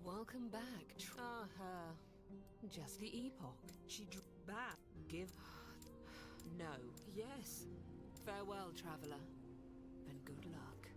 Welcome back. Her. Just the Epoch. She back. Give. No. Yes. Farewell, traveler. And good luck.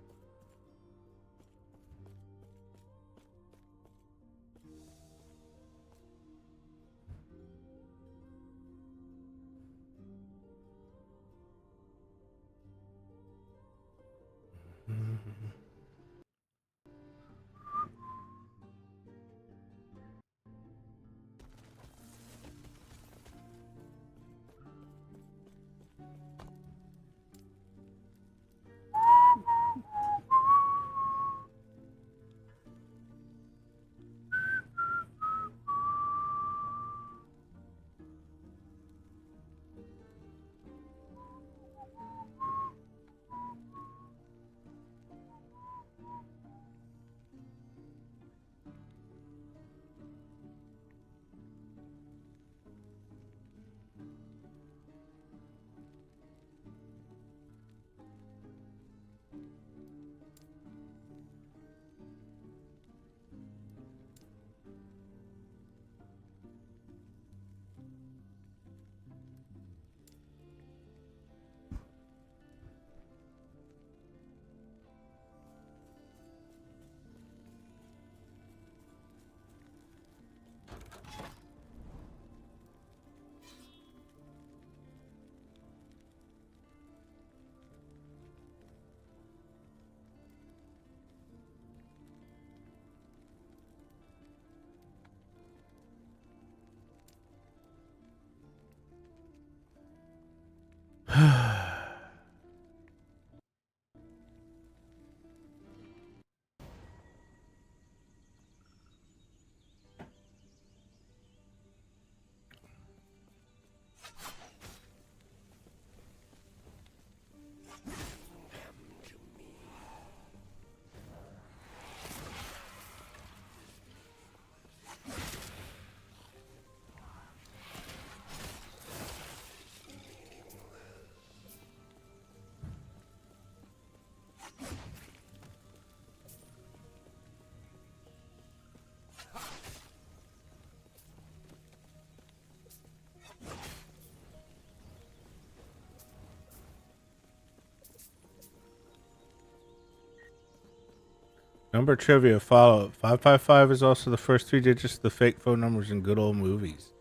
Number trivia follow. 555 is also the first 3 digits of the fake phone numbers in good old movies.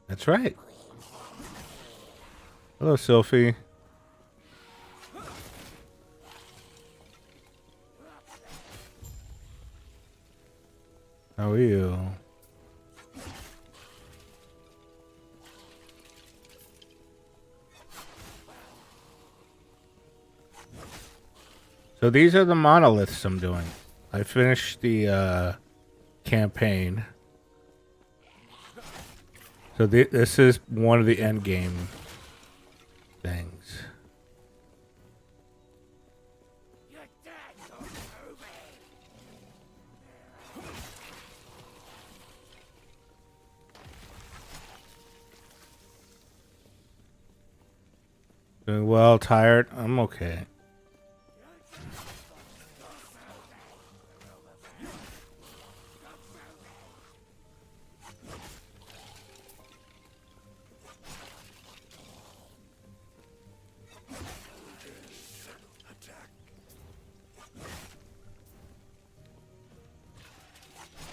That's right. Hello, Sylphie. How are you? So these are the monoliths I'm doing. I finished the campaign. So this is one of the end game things. Doing well, tired. I'm okay.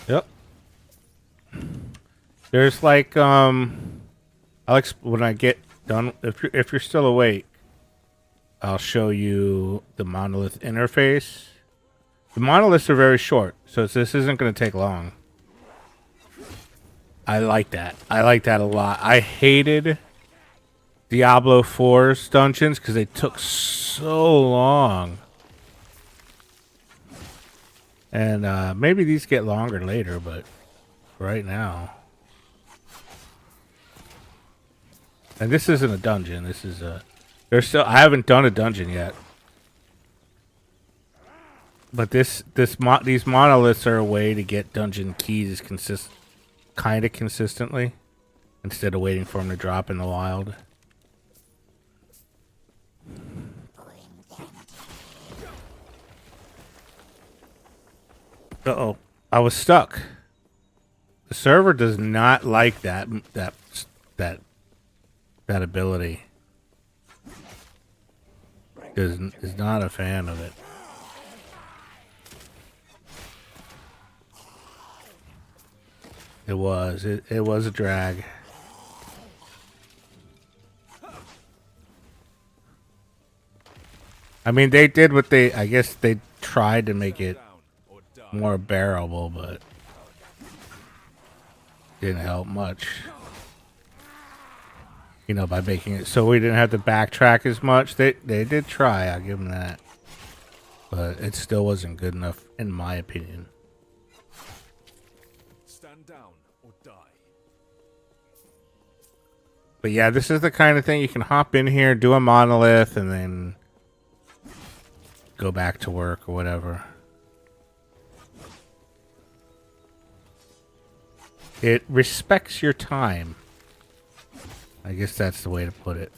Yep. There's like when I get done, if you're still awake, I'll show you the monolith interface. The monoliths are very short, so this isn't going to take long. I like that. I like that a lot. I hated Diablo 4's dungeons because they took so long. And maybe these get longer later, but right now. And this isn't a dungeon. This is a... There's still... I haven't done a dungeon yet. But these monoliths are a way to get dungeon keys kind of consistently. Instead of waiting for them to drop in the wild. Uh-oh. I was stuck. The server does not like that ability. Is not a fan of it. It was a drag. I mean, they did what I guess they tried to make it more bearable, but didn't help much. You know, by making it so we didn't have to backtrack as much. They did try, I'll give them that. But it still wasn't good enough, in my opinion. Stand down or die. But yeah, this is the kind of thing you can hop in here, do a monolith, and then go back to work or whatever. It respects your time. I guess that's the way to put it.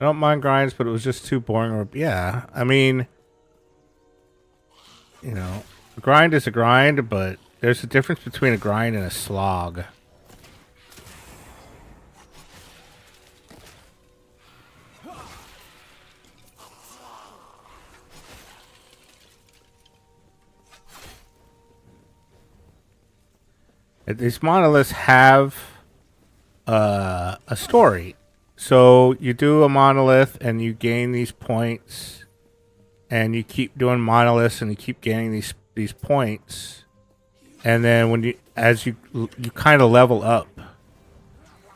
I don't mind grinds, but it was just too boring. Or yeah, I mean, you know, a grind is a grind, but there's a difference between a grind and a slog. These monoliths have a story. So you do a monolith and you gain these points, and you keep doing monoliths and you keep gaining these points, and then when you kind of level up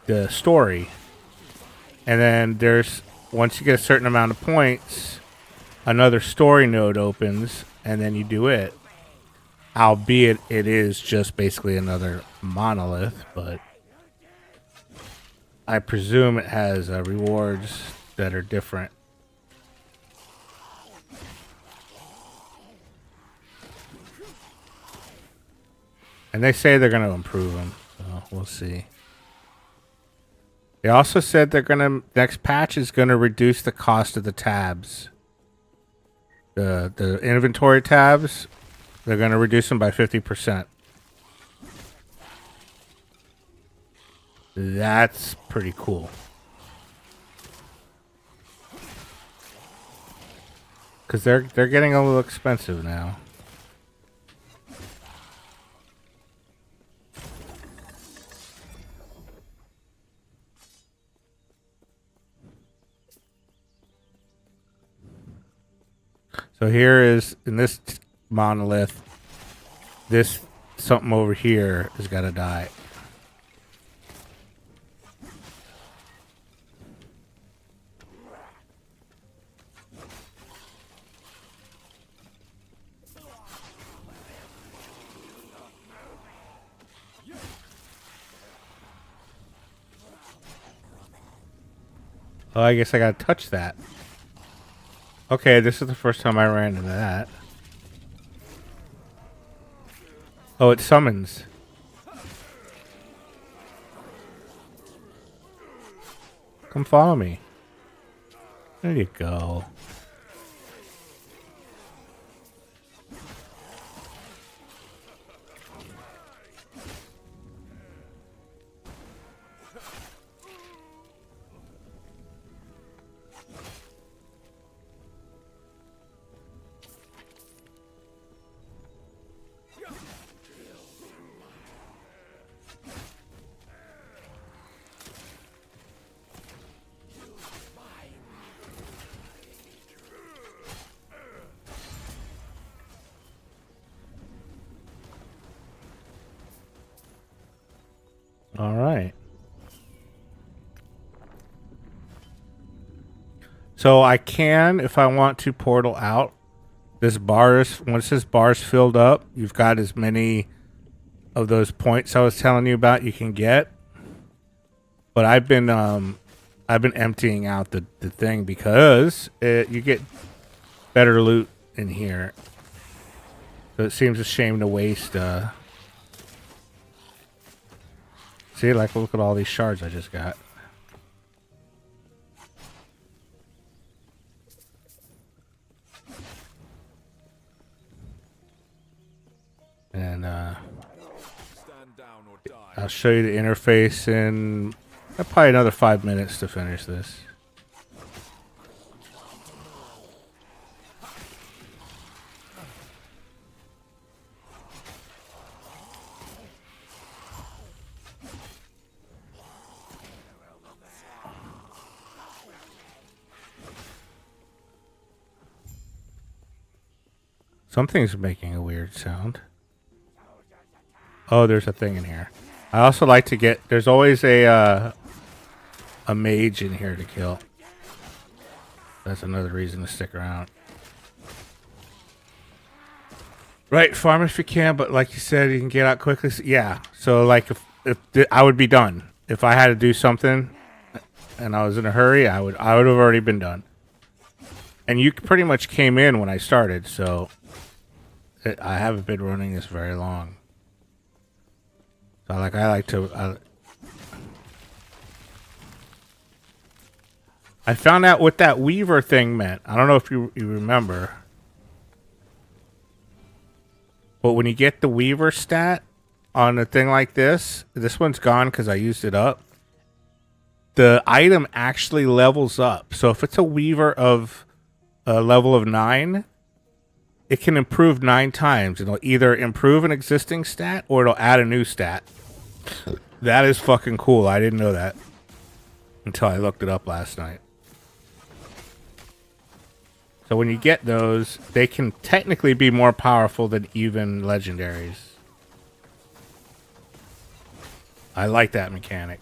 the story, and then once you get a certain amount of points, another story node opens, and then you do it. Albeit it is just basically another monolith, but I presume it has rewards that are different. And they say they're going to improve them, so we'll see. They also said next patch is going to reduce the cost of the tabs. The inventory tabs. They're going to reduce them by 50%. That's pretty cool. Because they're getting a little expensive now. So here is, in this monolith, this something over here has got to die. Oh, I guess I gotta touch that. Okay, this is the first time I ran into that. Oh, it summons. Come follow me. There you go. So I can, if I want to, portal out. This bar is, once this bar's filled up, you've got as many of those points I was telling you about you can get. But I've been emptying out the thing because you get better loot in here. So it seems a shame to waste. See, like, look at all these shards I just got. And I'll show you the interface in probably another 5 minutes to finish this. Something's making a weird sound. Oh, there's a thing in here. I also like to get... There's always a mage in here to kill. That's another reason to stick around. Right, farm if you can, but like you said, you can get out quickly. Yeah, so like if I would be done. If I had to do something and I was in a hurry, I would have already been done. And you pretty much came in when I started, so I haven't been running this very long. So I like to... I found out what that Weaver thing meant. I don't know if you remember. But when you get the Weaver stat on a thing like this one's gone because I used it up. The item actually levels up. So if it's a Weaver of a level of 9, it can improve 9 times. It'll either improve an existing stat or it'll add a new stat. That is fucking cool. I didn't know that until I looked it up last night. So when you get those, they can technically be more powerful than even legendaries. I like that mechanic.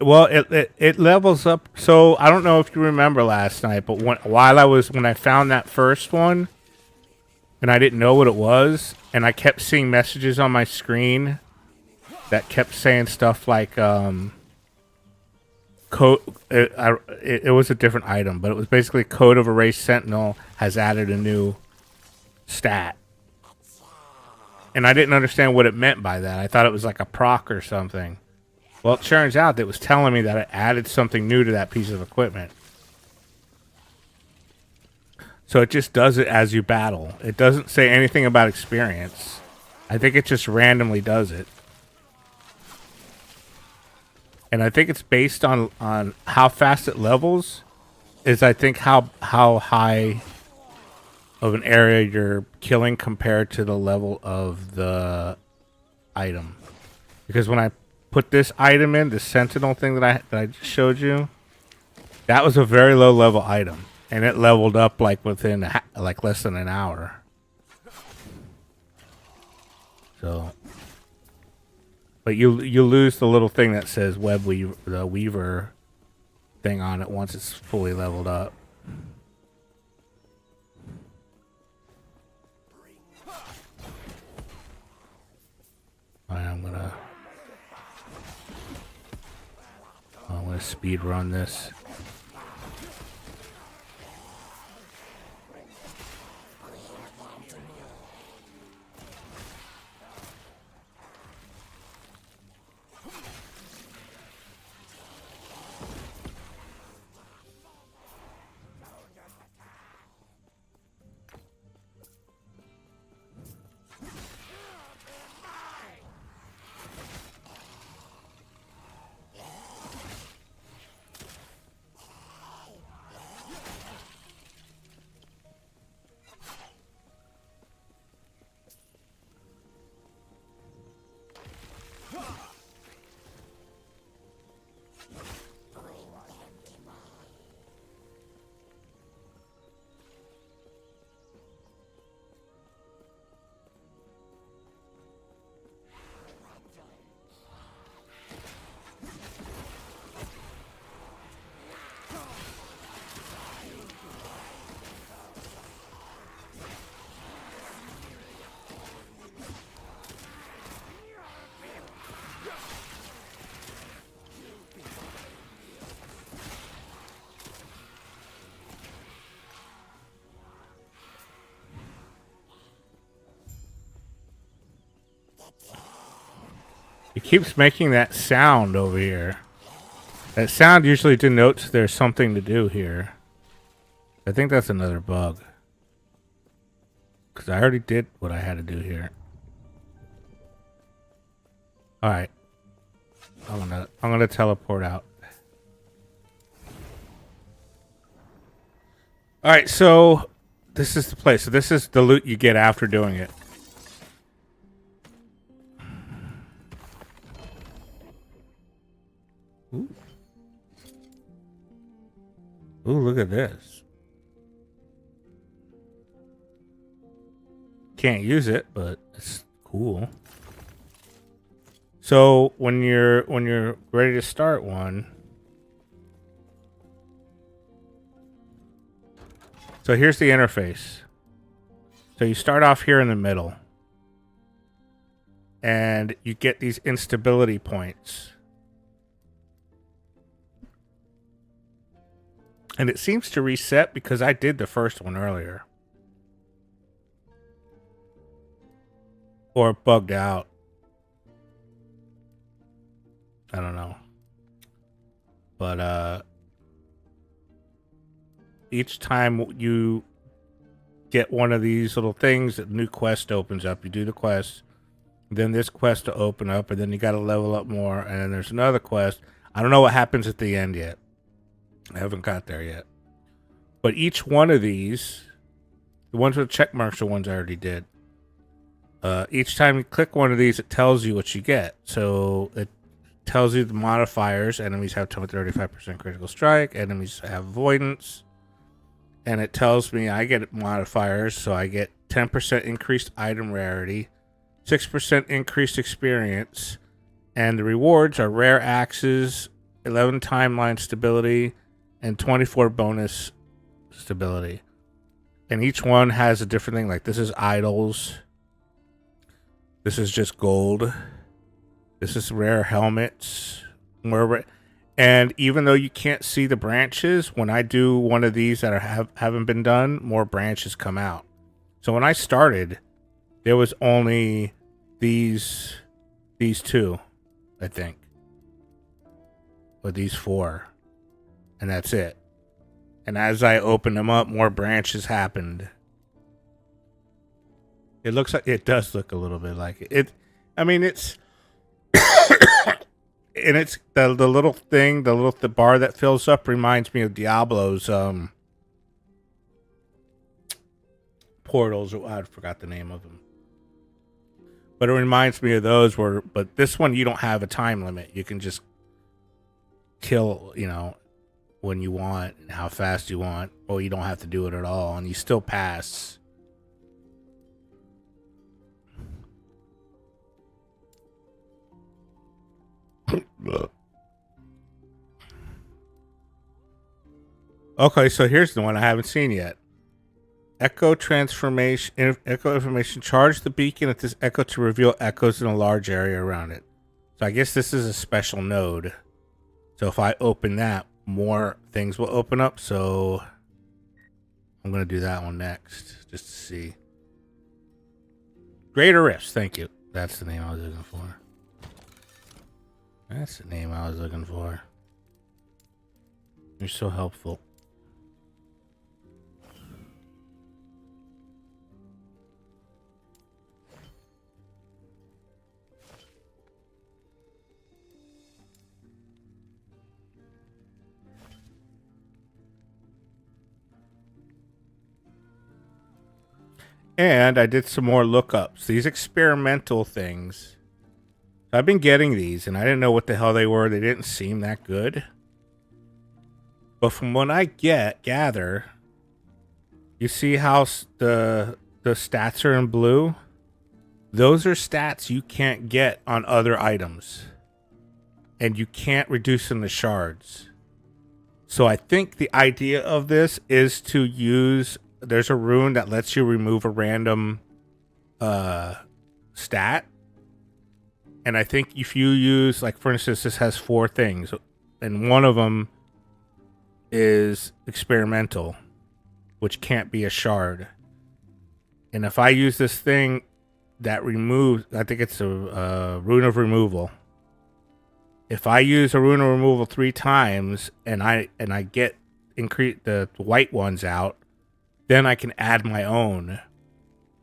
Well, it levels up. So I don't know if you remember last night, but when I found that first one, and I didn't know what it was, and I kept seeing messages on my screen that kept saying stuff like code. It was a different item, but it was basically Code of Erased Sentinel has added a new stat, and I didn't understand what it meant by that. I thought it was like a proc or something. Well, it turns out that it was telling me that it added something new to that piece of equipment. So it just does it as you battle. It doesn't say anything about experience. I think it just randomly does it. And I think it's based on how fast it levels is I think how high of an area you're killing compared to the level of the item. Because when I put this item in, the Sentinel thing that I just showed you, that was a very low level item, and it leveled up like within like less than an hour. So, but you lose the little thing that says the Weaver thing on it once it's fully leveled up. I'm gonna speed run this. It keeps making that sound over here. That sound usually denotes there's something to do here. I think that's another bug. Because I already did what I had to do here. Alright. I'm gonna teleport out. Alright, so this is the place. So this is the loot you get after doing it. Ooh. Ooh, look at this. Can't use it, but it's cool. So when you're ready to start one, so here's the interface. So you start off here in the middle, and you get these instability points. And it seems to reset because I did the first one earlier. Or bugged out. I don't know. But each time you get one of these little things, a new quest opens up. You do the quest, then this quest to open up, and then you got to level up more, and then there's another quest. I don't know what happens at the end yet. I haven't got there yet. But each one of these, the ones with check marks are ones I already did. Each time you click one of these, it tells you what you get. So it tells you the modifiers. Enemies have 35% critical strike. Enemies have avoidance. And it tells me I get modifiers. So I get 10% increased item rarity, 6% increased experience. And the rewards are rare axes, 11 timeline stability, and 24 bonus stability. And each one has a different thing. Like this is idols. This is just gold. This is rare helmets. And even though you can't see the branches, when I do one of these that haven't been done, more branches come out. So when I started, there was only these two, I think. Or these four. And that's it. And as I opened them up, more branches happened. It looks like it does look a little bit like it. I mean, it's and it's the little thing, the bar that fills up reminds me of Diablo's portals. I forgot the name of them, but it reminds me of those. But this one you don't have a time limit. You can just kill, when you want and how fast you want, or you don't have to do it at all, and you still pass. Okay, so here's the one I haven't seen yet. Echo transformation. Echo information. Charge the beacon at this echo to reveal echoes in a large area around it. So I guess this is a special node. So if I open that, more things will open up. So I'm going to do that one next, just to see. Greater Rifts. Thank you. That's the name I was looking for. That's the name I was looking for. You're so helpful. And I did some more lookups. These experimental things. I've been getting these, and I didn't know what the hell they were. They didn't seem that good. But from what I gather, you see how the stats are in blue? Those are stats you can't get on other items. And you can't reduce them to shards. So I think the idea of this is to use... There's a rune that lets you remove a random stat. And I think if you use, like, for instance, this has 4 things. And one of them is experimental, which can't be a shard. And if I use this thing that removes... I think it's a rune of removal. if I use a rune of removal 3 times and I get increase the white ones out, then I can add my own,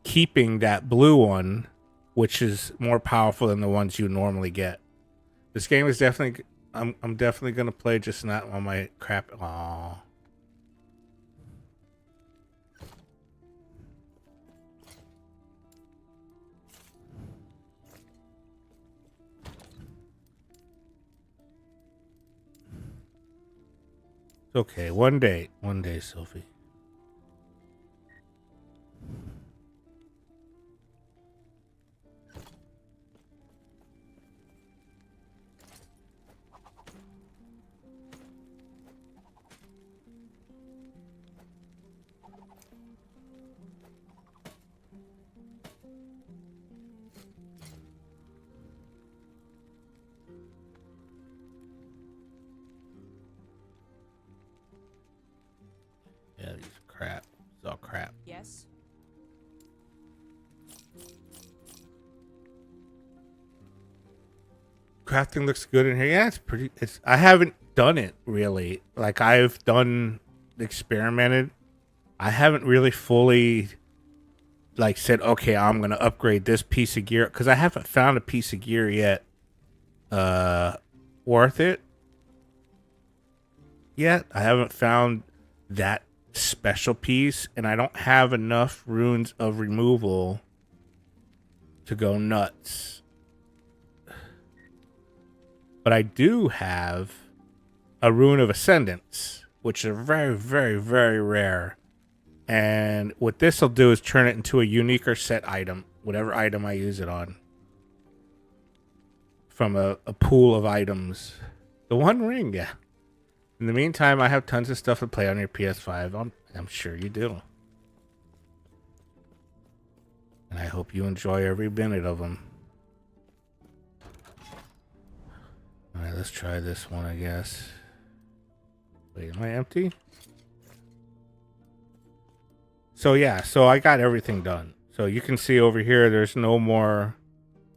keeping that blue one, which is more powerful than the ones you normally get. This game is definitely I'm definitely gonna play, just not on my crap. Aww. Okay, one day, Sophie. Yeah, these crap. It's all crap. Yes. Crafting looks good in here. Yeah, it's pretty. I haven't done it really. Like I've done experimented. I haven't really fully like said, okay, I'm gonna upgrade this piece of gear, because I haven't found a piece of gear yet worth it yet. I haven't found that special piece, and I don't have enough runes of removal to go nuts. But I do have a rune of ascendance, which are very, very, very rare. And what this will do is turn it into a unique or set item, whatever item I use it on, from a pool of items. The One Ring, yeah. In the meantime, I have tons of stuff to play on your PS5. I'm sure you do. And I hope you enjoy every minute of them. Alright, let's try this one, I guess. Wait, am I empty? So yeah, so I got everything done. So you can see over here, there's no more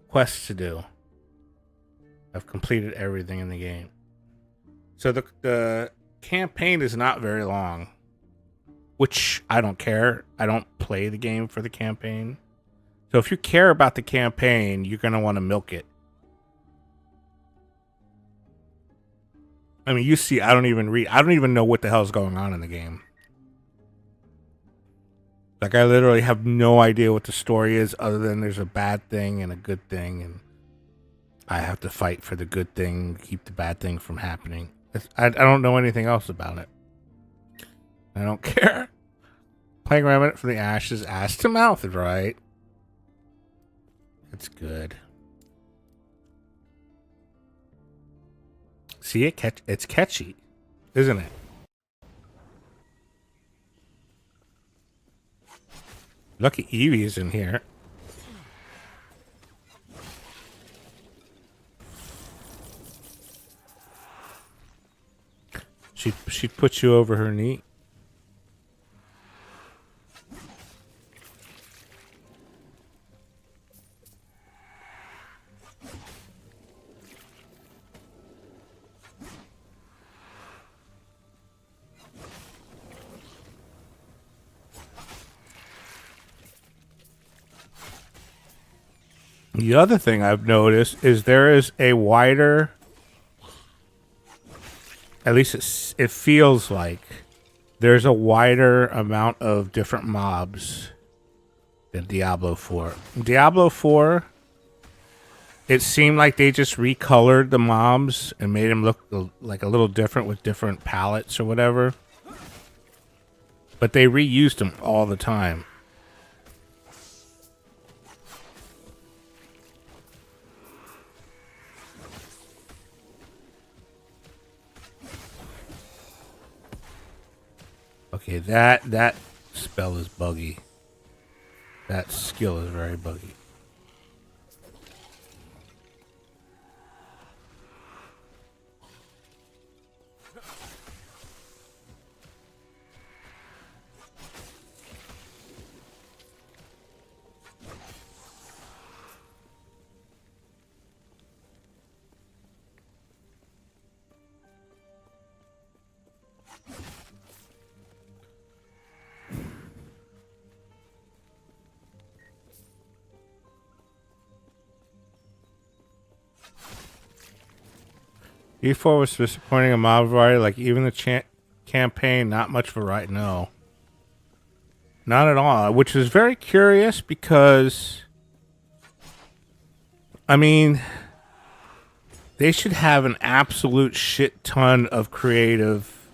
quests to do. I've completed everything in the game. So the campaign is not very long, which I don't care. I don't play the game for the campaign. So if you care about the campaign, you're going to want to milk it. I mean, you see, I don't even know what the hell is going on in the game. Like, I literally have no idea what the story is, other than there's a bad thing and a good thing, and I have to fight for the good thing, keep the bad thing from happening. I don't know anything else about it. I don't care. Playing Remnant from the Ashes, ass to mouth, right? It's good. See, it's catchy, isn't it? Lucky Evie is in here. She'd put you over her knee. The other thing I've noticed is there is a wider, at least it feels like, there's a wider amount of different mobs than Diablo 4. Diablo 4, it seemed like they just recolored the mobs and made them look like a little different with different palettes or whatever. But they reused them all the time. Okay, that spell is buggy. That skill is very buggy. E4 was disappointing a mob variety, like even the campaign, not much variety. No. Not at all. Which is very curious because, I mean, they should have an absolute shit ton of creative,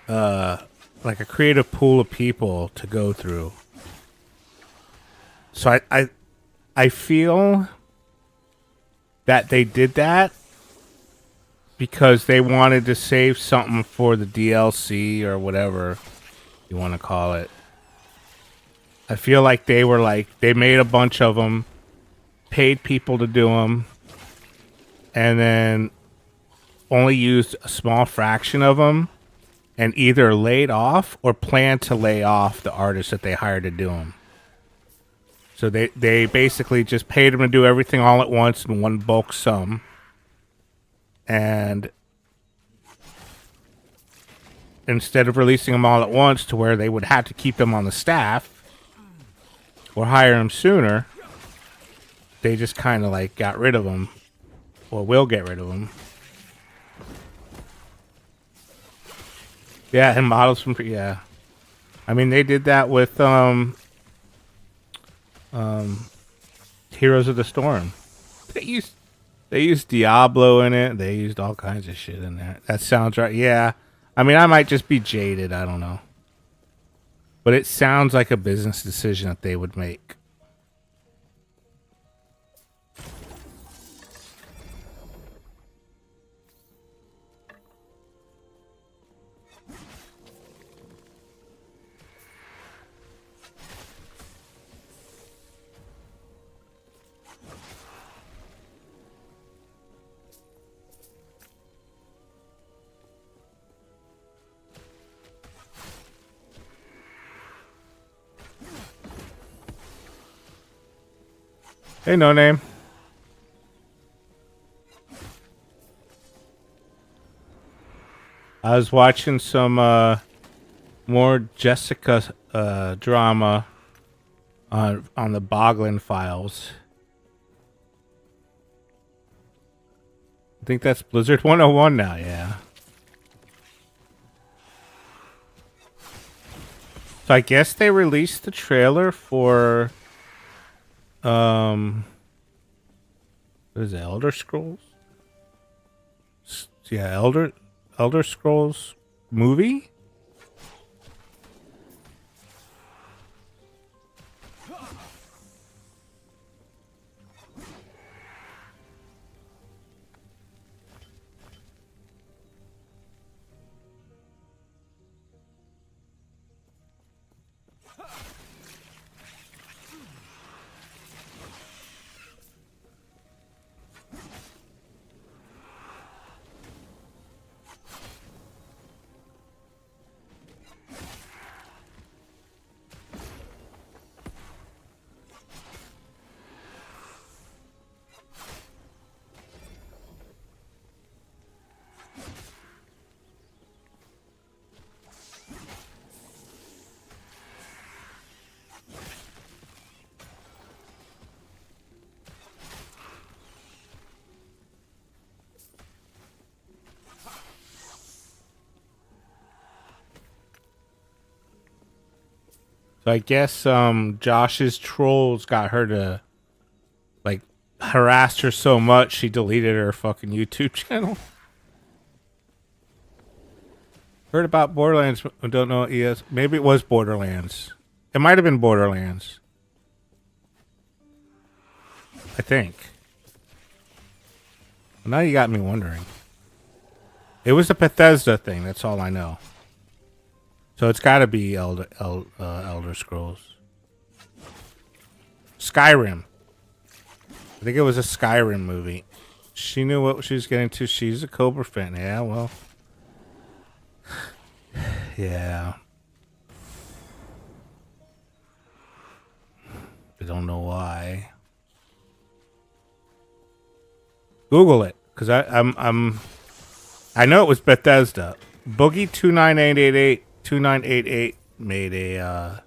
like a creative pool of people to go through. So I feel that they did that because they wanted to save something for the DLC or whatever you want to call it. I feel like they were like, they made a bunch of them, paid people to do them, and then only used a small fraction of them, and either laid off or planned to lay off the artists that they hired to do them. So they basically just paid them to do everything all at once in one bulk sum. And instead of releasing them all at once to where they would have to keep them on the staff or hire them sooner, they just kind of like got rid of them, or will get rid of them. Yeah, and models from yeah. I mean, they did that with Heroes of the Storm. They used Diablo in it. They used all kinds of shit in there. That sounds right. Yeah. I mean, I might just be jaded. I don't know. But it sounds like a business decision that they would make. Hey, no name. I was watching some more Jessica drama on the Boglin Files. I think that's Blizzard 101 now, yeah. So I guess they released the trailer for what is it, Elder Scrolls? Yeah, Elder Scrolls movie? So I guess Josh's trolls got her to like harassed her so much she deleted her fucking YouTube channel. Heard about Borderlands, don't know what it is. Maybe it was Borderlands. It might have been Borderlands. I think. Well, now you got me wondering. It was a Bethesda thing, that's all I know. So it's got to be Elder Scrolls. Skyrim. I think it was a Skyrim movie. She knew what she was getting to. She's a Cobra fan. Yeah, well. Yeah. I don't know why. Google it, because I know it was Bethesda. Boogie 2988 made a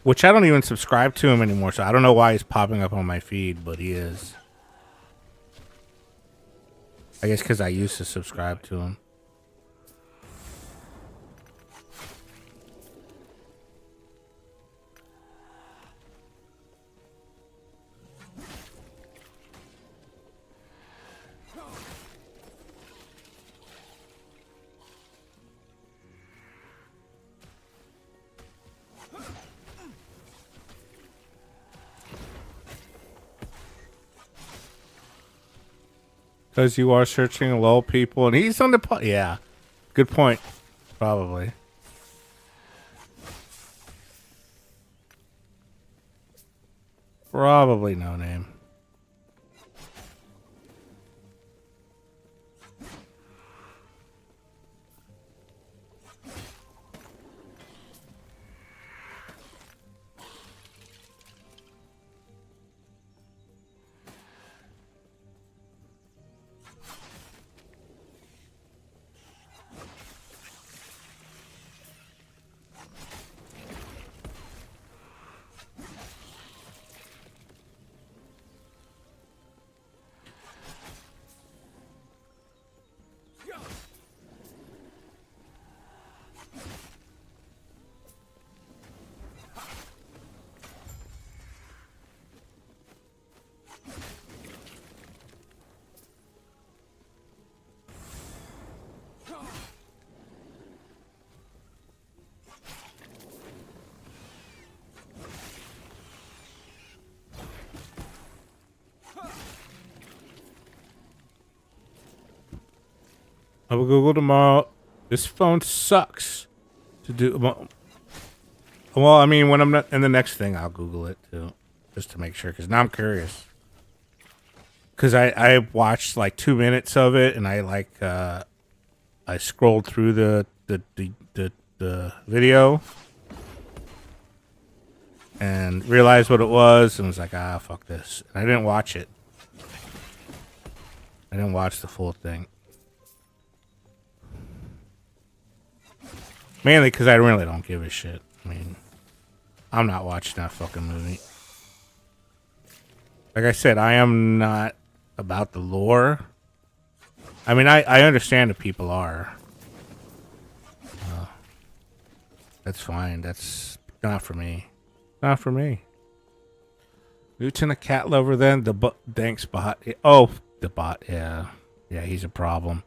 which I don't even subscribe to him anymore, so I don't know why he's popping up on my feed, but he is. I guess because I used to subscribe to him. Because you are searching low people, and he's on the yeah, good point. Probably. Probably no name. I will Google tomorrow. This phone sucks to do. Well, I mean, when I'm not in the next thing, I'll Google it too, just to make sure. Because now I'm curious. Because I watched like 2 minutes of it, and I scrolled through the video and realized what it was, and was like, fuck this. And I didn't watch it. I didn't watch the full thing. Mainly because I really don't give a shit. I mean, I'm not watching that fucking movie. Like I said, I am not about the lore. I mean, I understand that people are. That's fine. That's not for me. Not for me. Lieutenant Cat Lover then? Thanks, bot. Oh, the bot. Yeah. Yeah, he's a problem.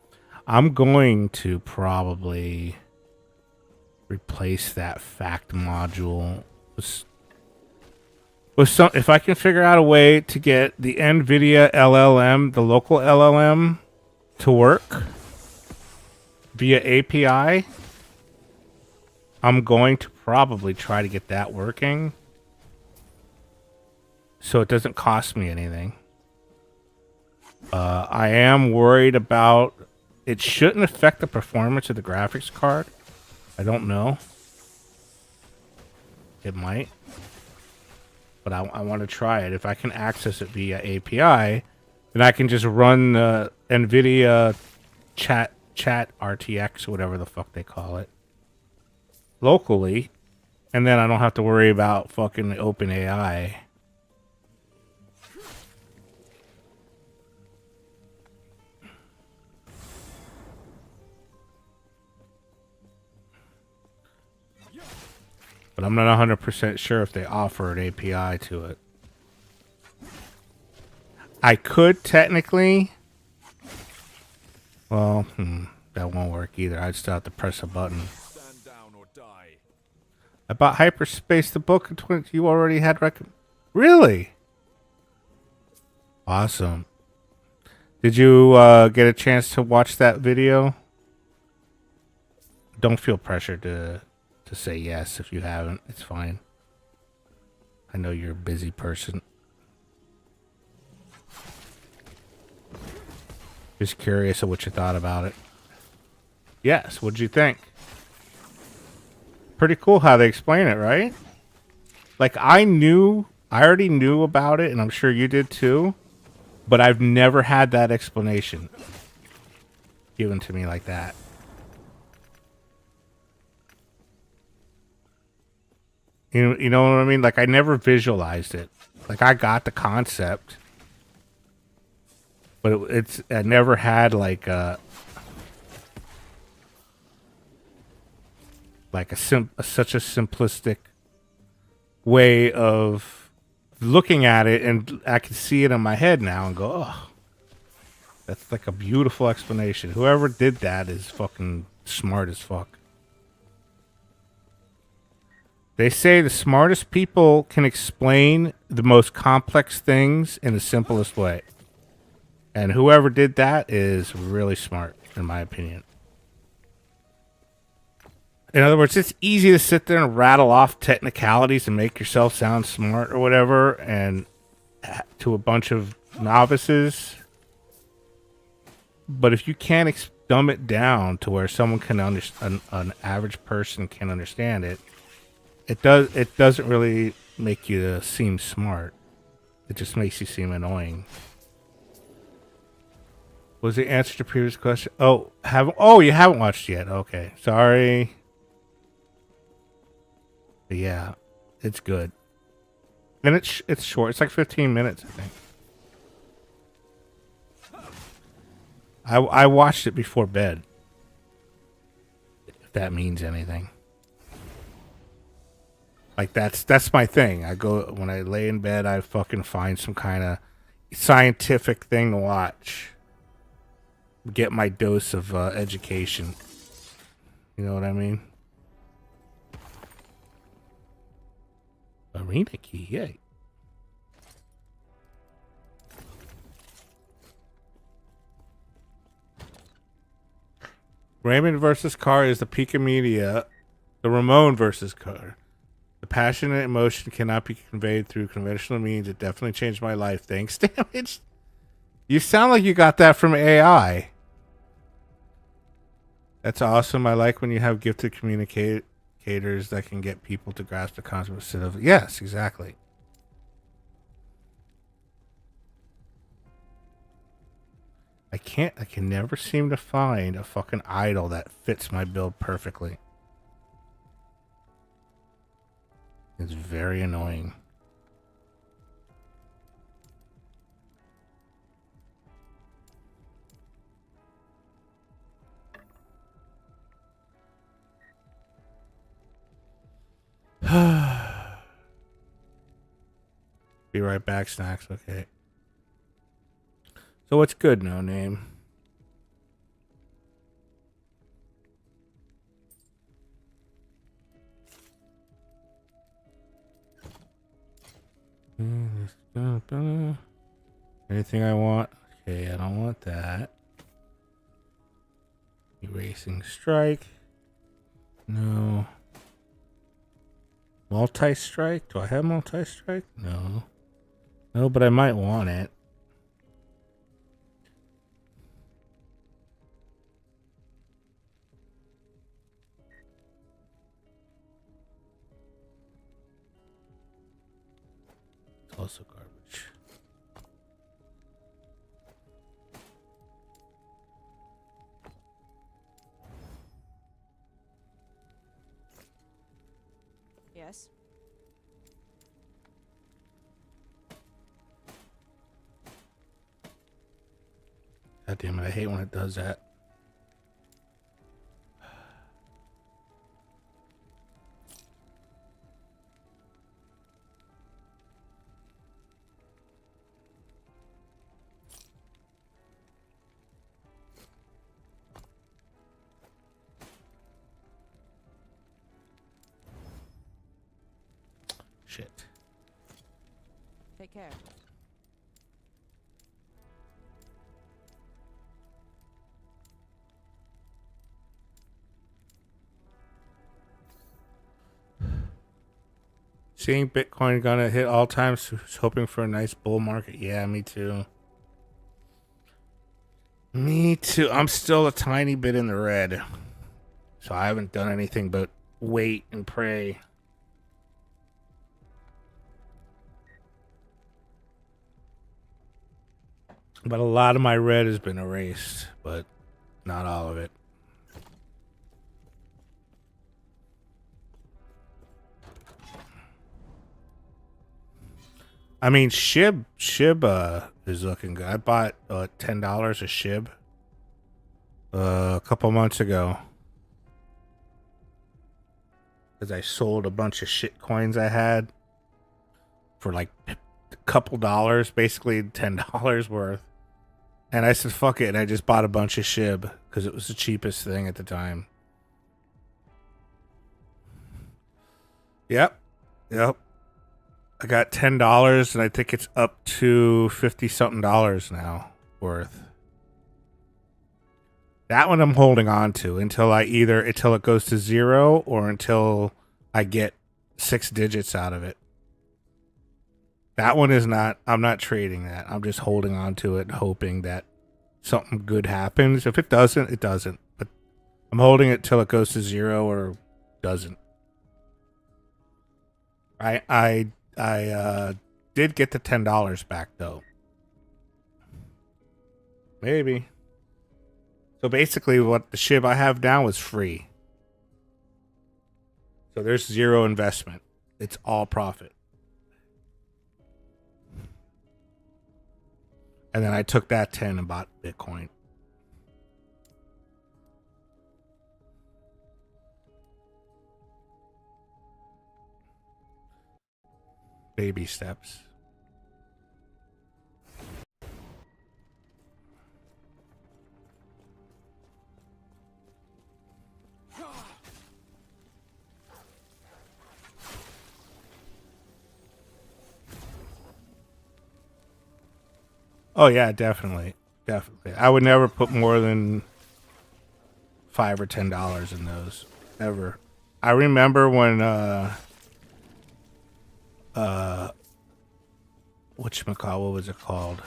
I'm going to probably replace that fact module with some. If I can figure out a way to get the NVIDIA LLM, the local LLM, to work via API, I'm going to probably try to get that working so it doesn't cost me anything. I am worried about it. Shouldn't affect the performance of the graphics card. I don't know. It might. But I want to try it. If I can access it via API, then I can just run the NVIDIA chat RTX, whatever the fuck they call it, locally. And then I don't have to worry about fucking OpenAI. But I'm not 100% sure if they offer an API to it. I could technically. Well, that won't work either. I'd still have to press a button. Stand down or die. I bought Hyperspace, the book in 20. You already had Really? Awesome. Did you get a chance to watch that video? Don't feel pressured to say yes if you haven't. It's fine. I know you're a busy person. Just curious of what you thought about it. Yes, what'd you think? Pretty cool how they explain it, right? Like I already knew about it, and I'm sure you did too, but I've never had that explanation given to me like that. You know what I mean? Like I never visualized it. Like I got the concept, but I never had like such a simplistic way of looking at it, and I can see it in my head now and go, oh, that's like a beautiful explanation. Whoever did that is fucking smart as fuck. They say the smartest people can explain the most complex things in the simplest way. And whoever did that is really smart, in my opinion. In other words, it's easy to sit there and rattle off technicalities and make yourself sound smart or whatever, and to a bunch of novices. But if you can't dumb it down to where someone can understand, an average person can understand it, it doesn't really make you seem smart. It just makes you seem annoying. Was the answer to the previous question? Oh, you haven't watched yet. Okay, sorry. But yeah, it's good, and it's short. It's like 15 minutes, I think. I watched it before bed, if that means anything. Like that's my thing. I go when I lay in bed, I fucking find some kind of scientific thing to watch. Get my dose of education. You know what I mean? Arena key, yay. Raymond versus Carr is the peak of media. The Ramon versus Carr. The passionate emotion cannot be conveyed through conventional means. It definitely changed my life. Thanks, Damage. You sound like you got that from AI. That's awesome. I like when you have gifted communicators that can get people to grasp the concept instead of... Yes, exactly. I can never seem to find a fucking idol that fits my build perfectly. It's very annoying. Be right back, Snacks. Okay. So what's good, No Name? Anything I want? Okay, I don't want that. Erasing Strike. No. Multi-strike? Do I have multi-strike? No. No, but I might want it. It's also garbage. Yes. God damn it, I hate when it does that. Shit. Take care. Seeing Bitcoin gonna hit all times, hoping for a nice bull market. Yeah, me too. Me too. I'm still a tiny bit in the red. So I haven't done anything but wait and pray. But a lot of my red has been erased, but not all of it. I mean, Shib is looking good. I bought $10 a shib a couple months ago because I sold a bunch of shit coins I had for like a couple dollars, basically $10 worth. And I said, fuck it. And I just bought a bunch of shib because it was the cheapest thing at the time. Yep. I got $10 and I think it's up to 50 something dollars now worth. That one I'm holding on to until it goes to 0 or until I get 6 digits out of it. That one is not, I'm not trading that. I'm just holding on to it, hoping that something good happens. If it doesn't, it doesn't. But I'm holding it till it goes to 0 or doesn't. I did get the $10 back though. Maybe. So basically what the shib I have now is free. So there's 0 investment. It's all profit. And then I took that 10 and bought Bitcoin. Baby steps. Oh yeah, definitely. I would never put more than $5 or $10 in those ever. I remember when whatchamacall, what was it called?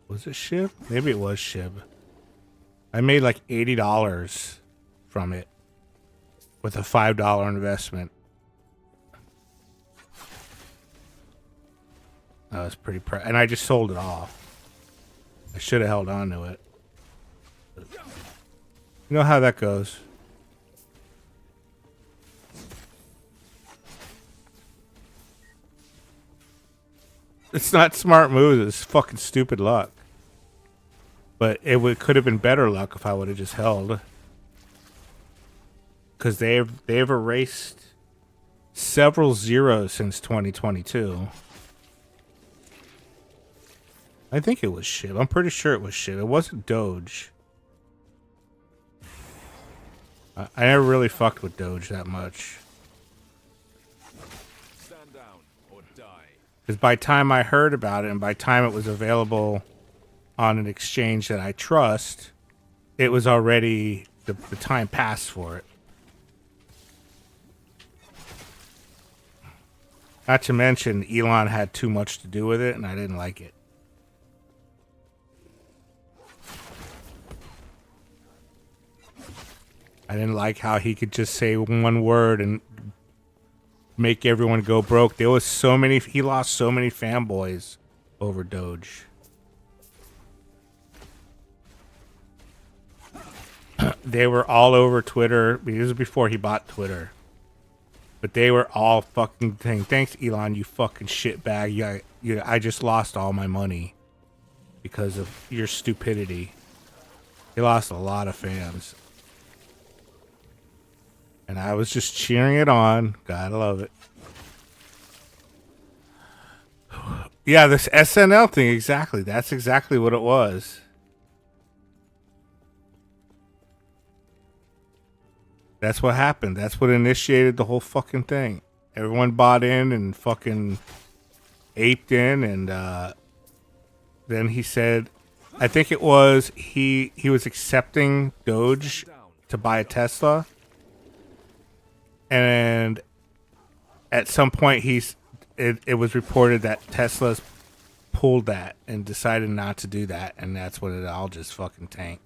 Was it Shib? Maybe it was Shib. I made like $80 from it with a $5 investment. I was pretty proud, and I just sold it off. I should have held on to it. You know how that goes. It's not smart moves. It's fucking stupid luck. But could have been better luck if I would have just held. Because they've erased several zeros since 2022. I think it was Shib. I'm pretty sure it was Shib. It wasn't Doge. I never really fucked with Doge that much. Stand down or die. Because by the time I heard about it and by the time it was available on an exchange that I trust, it was already, the time passed for it. Not to mention, Elon had too much to do with it and I didn't like it. I didn't like how he could just say one word and make everyone go broke. There was he lost so many fanboys over Doge. They were all over Twitter. This was before he bought Twitter. But they were all fucking saying, thanks Elon, you fucking shitbag. I just lost all my money because of your stupidity. He lost a lot of fans. And I was just cheering it on. Gotta love it. Yeah, this SNL thing, exactly. That's exactly what it was. That's what happened. That's what initiated the whole fucking thing. Everyone bought in and fucking aped in, and then he said, I think it was he was accepting Doge to buy a Tesla. And at some point, it was reported that Tesla's pulled that and decided not to do that, and that's when it all just fucking tanked.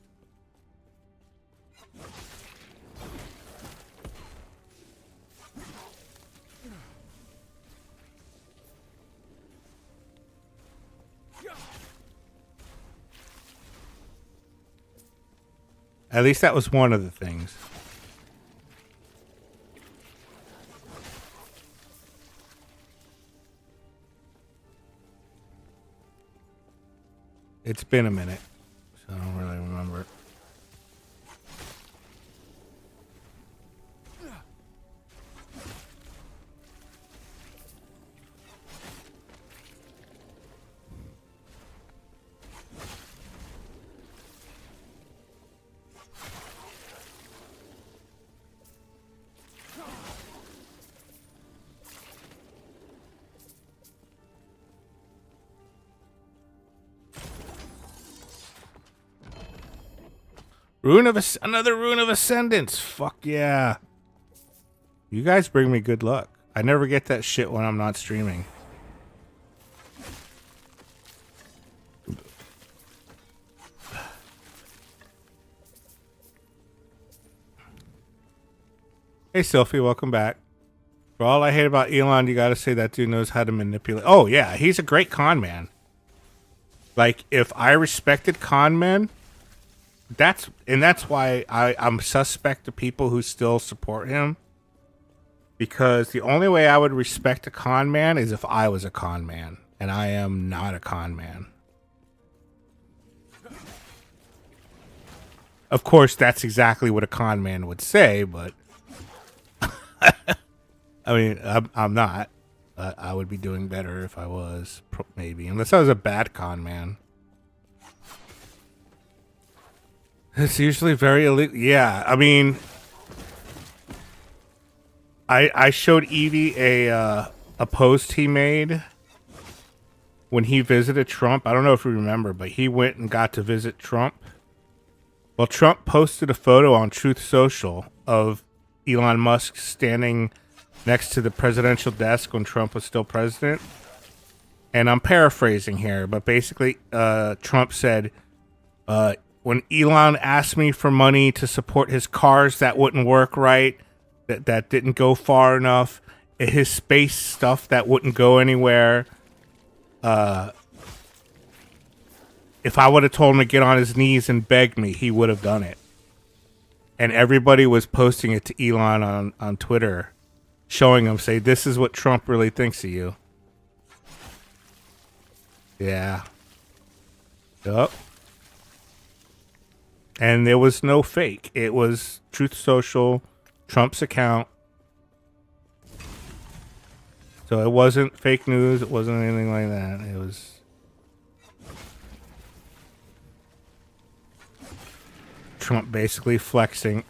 At least that was one of the things. It's been a minute, so I don't really remember. Another Rune of Ascendance. Fuck yeah. You guys bring me good luck. I never get that shit when I'm not streaming. Hey, Sophie, welcome back. For all I hate about Elon, you gotta say that dude knows how to manipulate. Oh, yeah, he's a great con man. Like, if I respected con men, that's why I'm suspect of people who still support him. Because the only way I would respect a con man is if I was a con man. And I am not a con man. Of course, that's exactly what a con man would say, but... I mean, I'm not. I would be doing better if I was, maybe. Unless I was a bad con man. It's usually very illegal. Yeah, I mean... I showed Evie a post he made when he visited Trump. I don't know if you remember, but he went and got to visit Trump. Well, Trump posted a photo on Truth Social of Elon Musk standing next to the presidential desk when Trump was still president. And I'm paraphrasing here, but basically Trump said, when Elon asked me for money to support his cars, that wouldn't work right. That didn't go far enough. His space stuff, that wouldn't go anywhere. If I would have told him to get on his knees and beg me, he would have done it. And everybody was posting it to Elon on Twitter, showing him, say, this is what Trump really thinks of you. Yeah. Yup. And there was no fake. It was Truth Social, Trump's account. So it wasn't fake news. It wasn't anything like that. It was Trump basically flexing.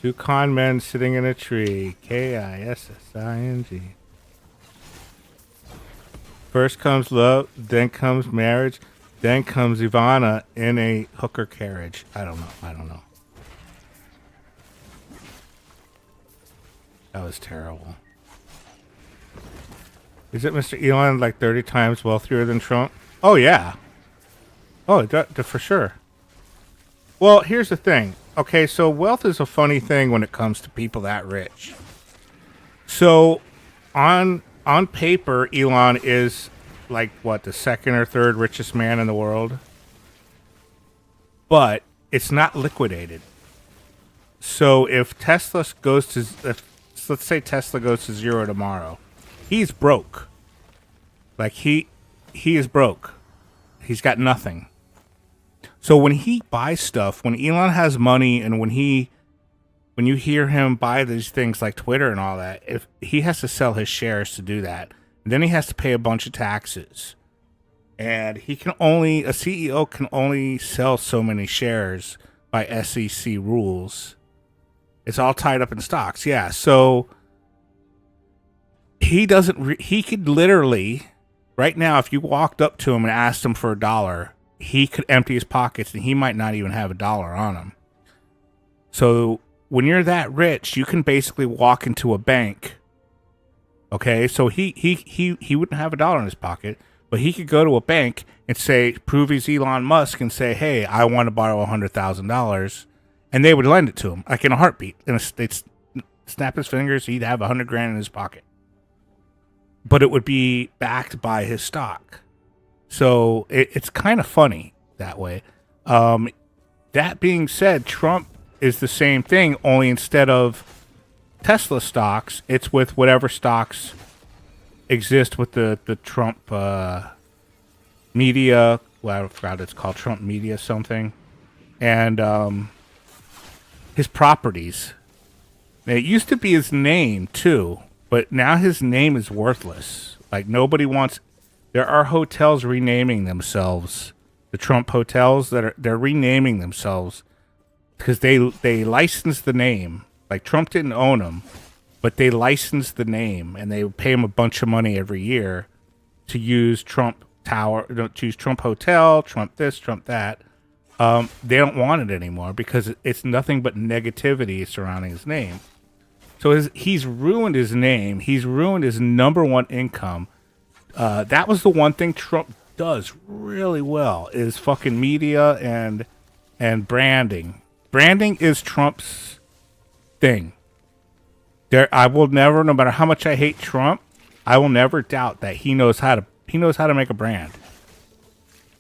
Two con men sitting in a tree. Kissing. First comes love, then comes marriage, then comes Ivana in a hooker carriage. I don't know. That was terrible. Is it Mr. Elon like 30 times wealthier than Trump? Oh, yeah. Oh, for sure. Well, here's the thing. Okay, so wealth is a funny thing when it comes to people that rich. So, on paper, Elon is like what, the second or third richest man in the world, but it's not liquidated. So, if let's say Tesla goes to zero tomorrow, he's broke. Like he is broke. He's got nothing. So when he buys stuff, when Elon has money, and when you hear him buy these things like Twitter and all that, if he has to sell his shares to do that, and then he has to pay a bunch of taxes, and a CEO can only sell so many shares by SEC rules. It's all tied up in stocks, yeah. So he could literally right now, if you walked up to him and asked him for $1. He could empty his pockets and he might not even have $1 on him. So when you're that rich, you can basically walk into a bank. Okay, so he wouldn't have $1 in his pocket, but he could go to a bank and say, prove he's Elon Musk, and say, hey, I want to borrow $100,000, and they would lend it to him like in a heartbeat. And they'd snap his fingers, he'd have $100,000 in his pocket. but it would be backed by his stock. So it's kind of funny that way. That being said, Trump is the same thing, only instead of Tesla stocks, it's with whatever stocks exist with the Trump media. Well, I forgot it's called Trump Media something. And his properties. Now, it used to be his name, too, but now his name is worthless. Like, nobody wants... There are hotels renaming themselves. The Trump hotels, they're renaming themselves because they licensed the name. Like, Trump didn't own them, but they licensed the name, and they pay him a bunch of money every year to use Trump Tower, to use Trump Hotel, Trump this, Trump that. They don't want it anymore because it's nothing but negativity surrounding his name. So he's ruined his name. He's ruined his number one income. That was the one thing Trump does really well is fucking media and branding. Branding is Trump's thing. I will never, no matter how much I hate Trump, I will never doubt that he knows how to make a brand.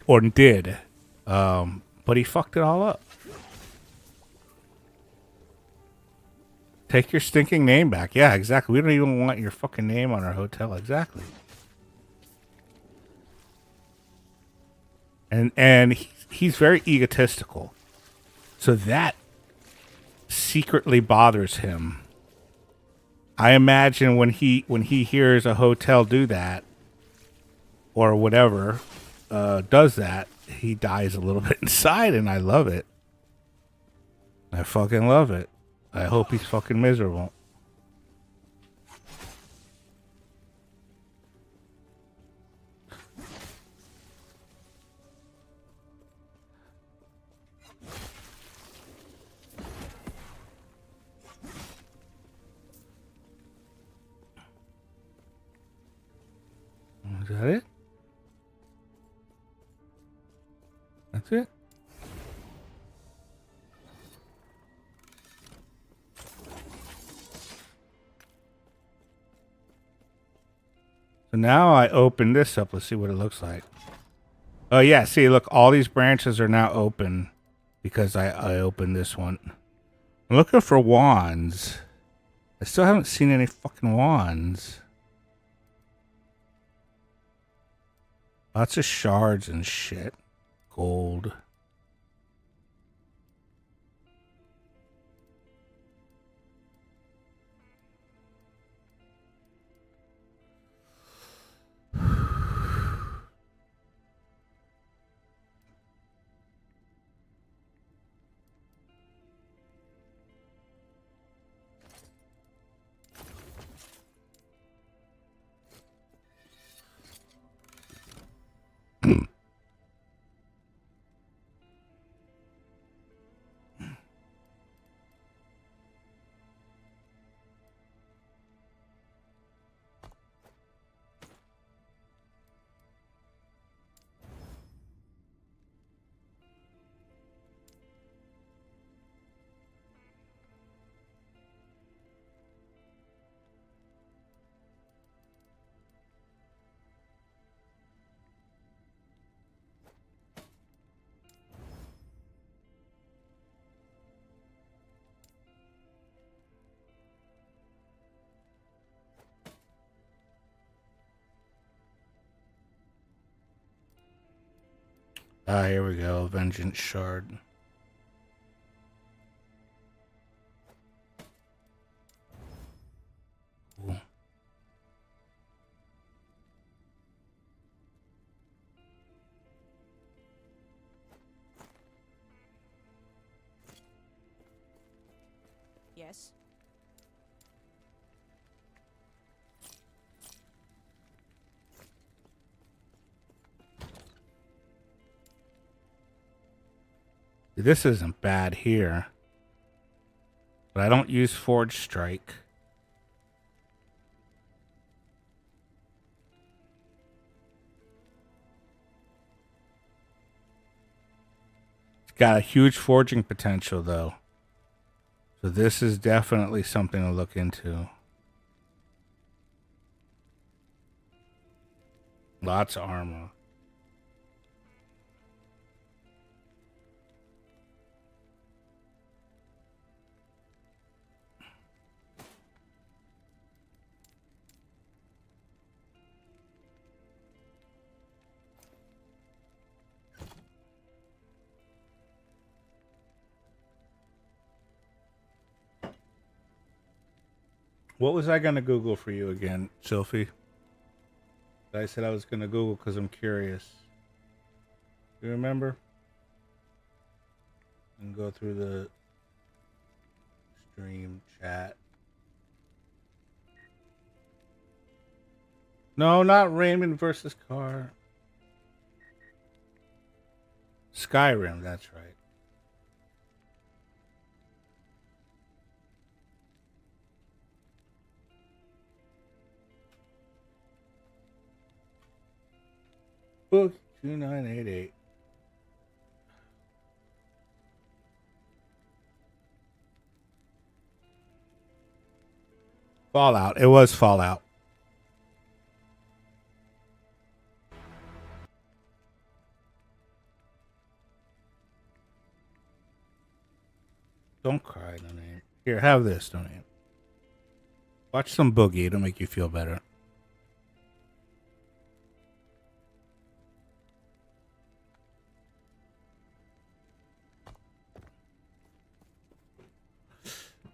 Or did. But he fucked it all up. Take your stinking name back. Yeah, exactly. We don't even want your fucking name on our hotel. Exactly. And he's very egotistical. So that secretly bothers him. I imagine when he hears a hotel do that or whatever does that, he dies a little bit inside, and I love it. I fucking love it. I hope he's fucking miserable. Is that it? That's it? So now I open this up. Let's see what it looks like. Oh, yeah. See, look, all these branches are now open because I opened this one. I'm looking for wands. I still haven't seen any fucking wands. Lots of shards and shit. Gold. Ah, here we go. Vengeance Shard. Cool. Yes. This isn't bad here. But I don't use Forge Strike. It's got a huge forging potential, though. So this is definitely something to look into. Lots of armor. What was I going to Google for you again, Sophie? I said I was going to Google because I'm curious. You remember? And go through the stream chat. No, not Raymond versus Carr. Skyrim, that's right. Book 2988. Fallout. It was Fallout. Don't cry, no name. Here, have this, no name. Watch some Boogie. It'll make you feel better.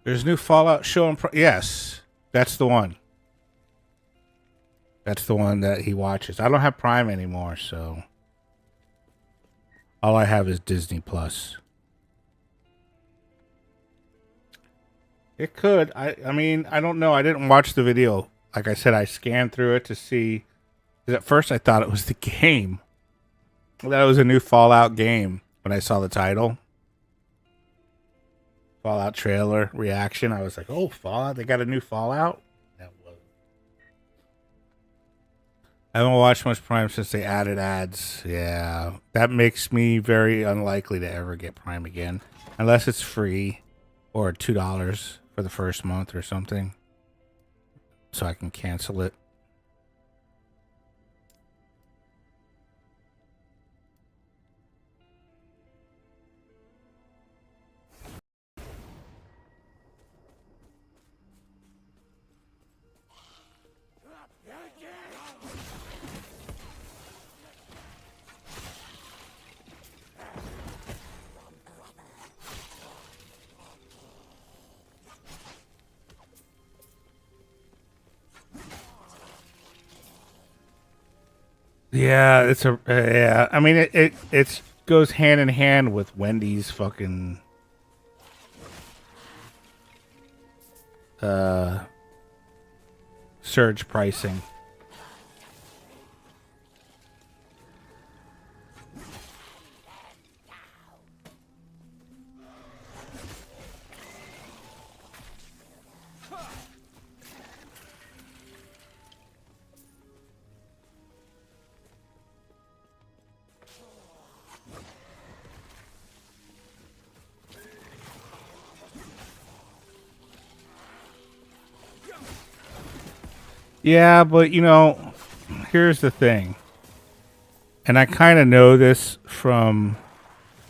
There's a new Fallout show on yes, that's the one. That's the one that he watches. I don't have Prime anymore, so all I have is Disney Plus. It could. I mean, I don't know. I didn't watch the video. Like I said, I scanned through it to see. Because at first I thought it was the game. That it was a new Fallout game when I saw the title. Fallout trailer reaction. I was like, oh, Fallout. They got a new Fallout? That was. I haven't watched much Prime since they added ads. Yeah. That makes me very unlikely to ever get Prime again. Unless it's free or $2 for the first month or something. So I can cancel it. Yeah, it's a yeah. I mean, it goes hand in hand with Wendy's fucking surge pricing. Yeah, but you know, here's the thing. And I kind of know this from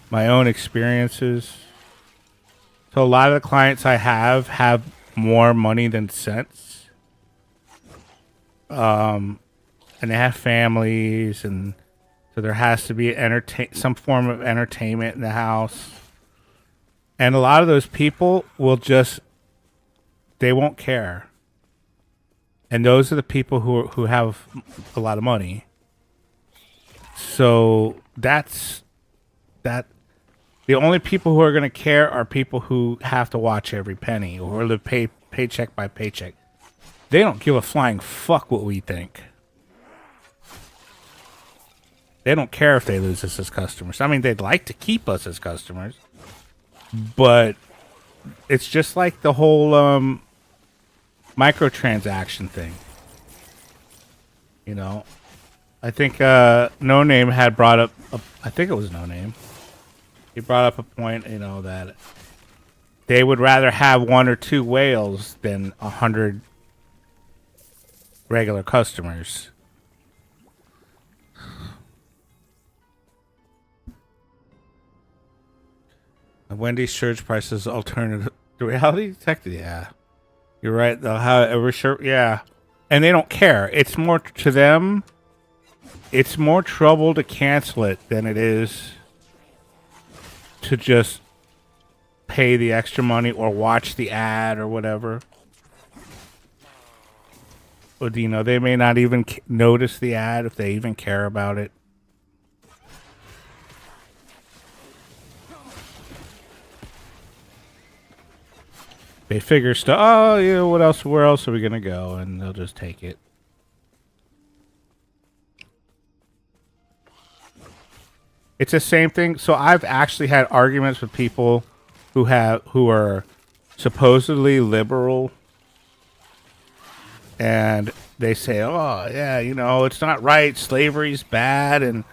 my own experiences. So a lot of the clients I have more money than sense. And they have families, and so there has to be some form of entertainment in the house. And a lot of those people will they won't care. And those are the people who have a lot of money. So that's that. The only people who are going to care are people who have to watch every penny or live paycheck by paycheck. They don't give a flying fuck what we think. They don't care if they lose us as customers. I mean, they'd like to keep us as customers, but it's just like the whole microtransaction thing. You know, I think No Name had brought up. I think it was No Name. He brought up a point, you know, that they would rather have 1 or 2 whales than 100 regular customers. Wendy's surge prices alternative. The reality detected, yeah. You're right. They'll have every shirt, yeah. And they don't care. It's more to them. It's more trouble to cancel it than it is to just pay the extra money or watch the ad or whatever. Or, you know, they may not even notice the ad if they even care about it. They figure stuff. Oh, yeah. What else? Where else are we gonna go? And they'll just take it. It's the same thing. So I've actually had arguments with people who are supposedly liberal, and they say, "Oh, yeah, you know, it's not right. Slavery's bad, and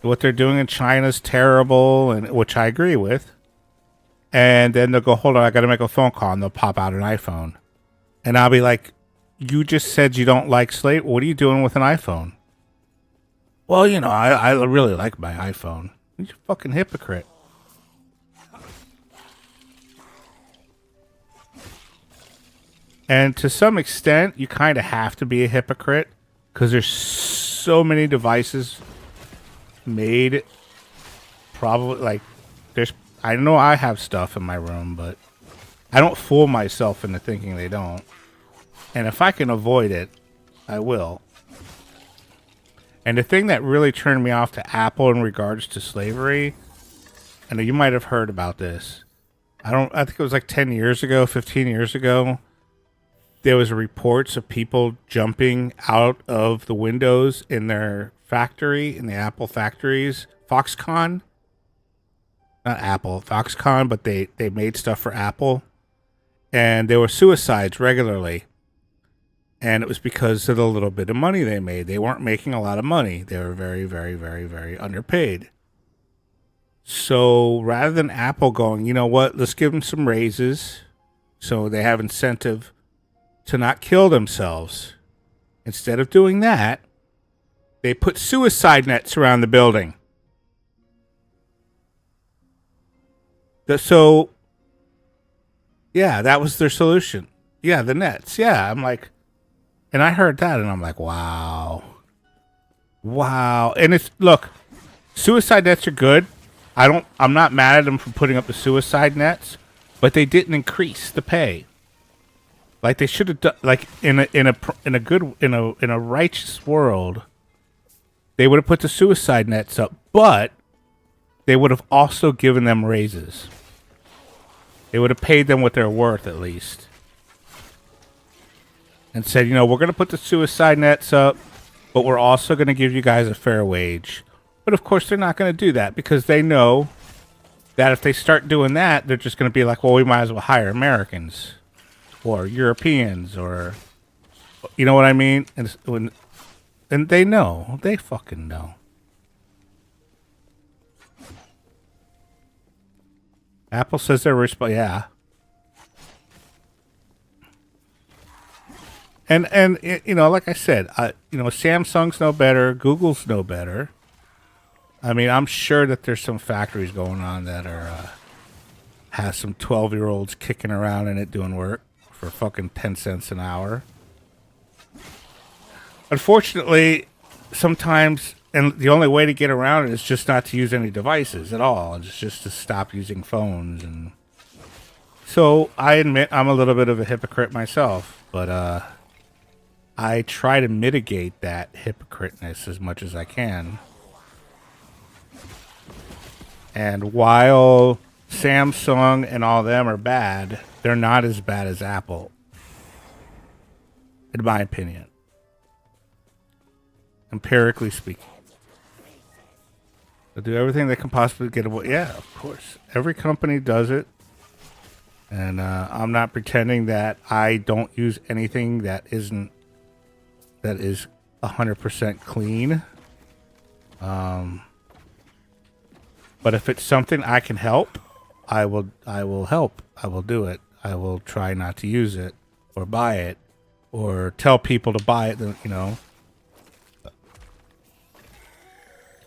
what they're doing in China's terrible," and which I agree with. And then they'll go, hold on, I got to make a phone call, and they'll pop out an iPhone. And I'll be like, you just said you don't like slave. What are you doing with an iPhone? Well, you know, I really like my iPhone. You're a fucking hypocrite. And to some extent, you kind of have to be a hypocrite because there's so many devices made. Probably, like, I know I have stuff in my room, but I don't fool myself into thinking they don't. And if I can avoid it, I will. And the thing that really turned me off to Apple in regards to slavery, and you might have heard about this. I think it was like 10 years ago, 15 years ago. There was reports of people jumping out of the windows in their factory, in the Apple factories, Foxconn. Not Apple, Foxconn, but they made stuff for Apple. And there were suicides regularly. And it was because of the little bit of money they made. They weren't making a lot of money. They were very, very, very, very underpaid. So rather than Apple going, you know what, let's give them some raises so they have incentive to not kill themselves. Instead of doing that, they put suicide nets around the building. So, yeah, that was their solution. Yeah, the nets. Yeah, I'm like, and I heard that and I'm like, wow. Wow. And it's, look, suicide nets are good. I'm not mad at them for putting up the suicide nets, but they didn't increase the pay. Like they should have done, like in a righteous world, they would have put the suicide nets up, but they would have also given them raises. They would have paid them what they're worth at least. And said, you know, we're going to put the suicide nets up, but we're also going to give you guys a fair wage. But of course, they're not going to do that because they know that if they start doing that, they're just going to be like, well, we might as well hire Americans or Europeans or, you know what I mean? And they know. They fucking know. Apple says they're yeah. And you know, like I said, you know, Samsung's no better, Google's no better. I mean, I'm sure that there's some factories going on that are has some 12-year-olds kicking around in it doing work for fucking 10 cents an hour. Unfortunately, sometimes, and the only way to get around it is just not to use any devices at all. It's just to stop using phones. And so I admit I'm a little bit of a hypocrite myself, but I try to mitigate that hypocriteness as much as I can. And while Samsung and all them are bad, they're not as bad as Apple, in my opinion. Empirically speaking. They'll do everything they can possibly get away. Yeah, of course. Every company does it. And I'm not pretending that I don't use anything that is 100% clean. But if it's something I can help, I will help. I will do it. I will try not to use it or buy it or tell people to buy it, you know.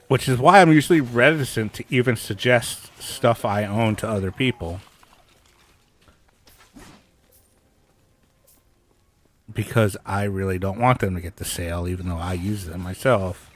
Which is why I'm usually reticent to even suggest stuff I own to other people. Because I really don't want them to get the sale, even though I use them myself.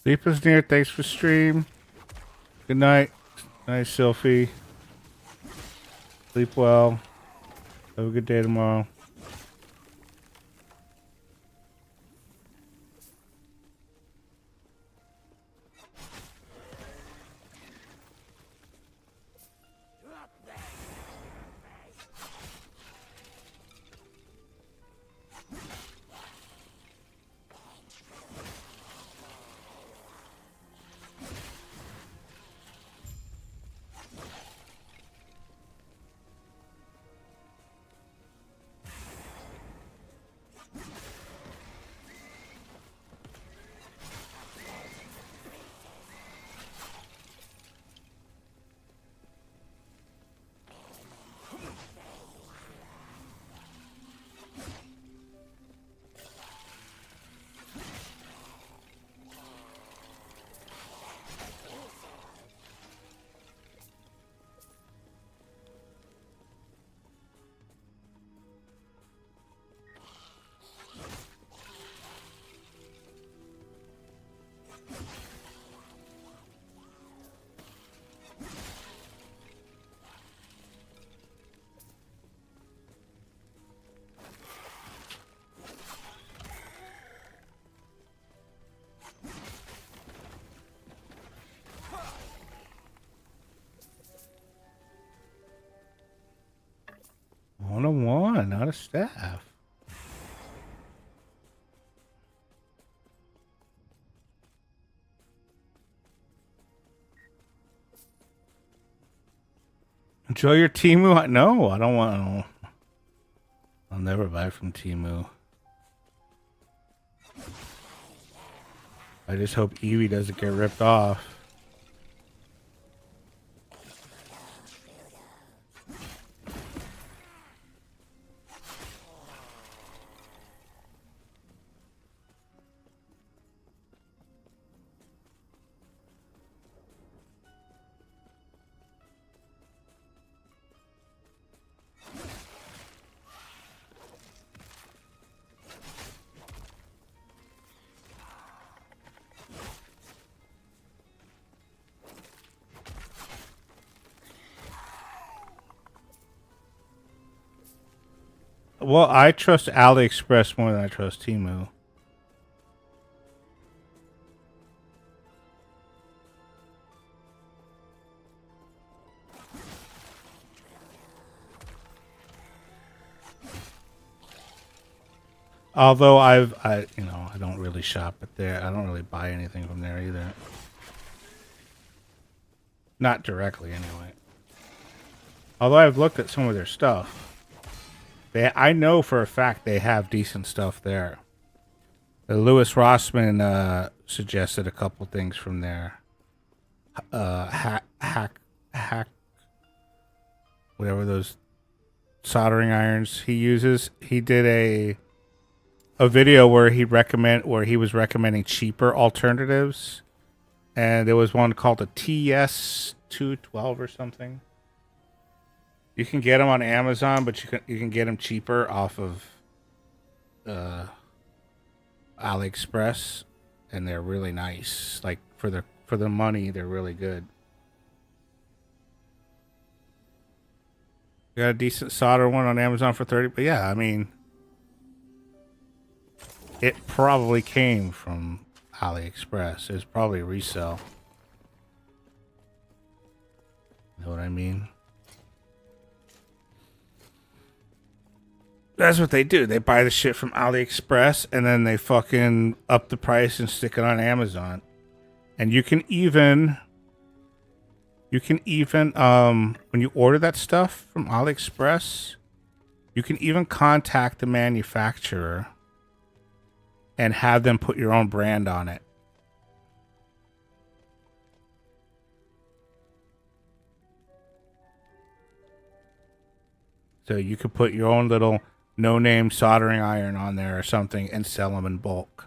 Sleep is near. Thanks for stream. Good night. Night, Sylphie. Sleep well. Have a good day tomorrow. One-on-one, not a staff. Enjoy your Temu. No, I don't want. I'll never buy from Temu. I just hope Eevee doesn't get ripped off. Well, I trust AliExpress more than I trust Temu. Although I don't really shop at there. I don't really buy anything from there either. Not directly, anyway. Although I've looked at some of their stuff. I know for a fact they have decent stuff there. Lewis Rossman suggested a couple things from there. Hack, whatever those soldering irons he uses. He did a video where he was recommending cheaper alternatives, and there was one called a TS $2.12 or something. You can get them on Amazon, but you can get them cheaper off of AliExpress, and they're really nice. Like for the money, they're really good. You got a decent solder one on Amazon for 30, but yeah, I mean, it probably came from AliExpress. It's probably a resell. Know what I mean? That's what they do. They buy the shit from AliExpress and then they fucking up the price and stick it on Amazon. And you can even when you order that stuff from AliExpress, you can even contact the manufacturer and have them put your own brand on it. So you could put your own little no-name soldering iron on there or something and sell them in bulk.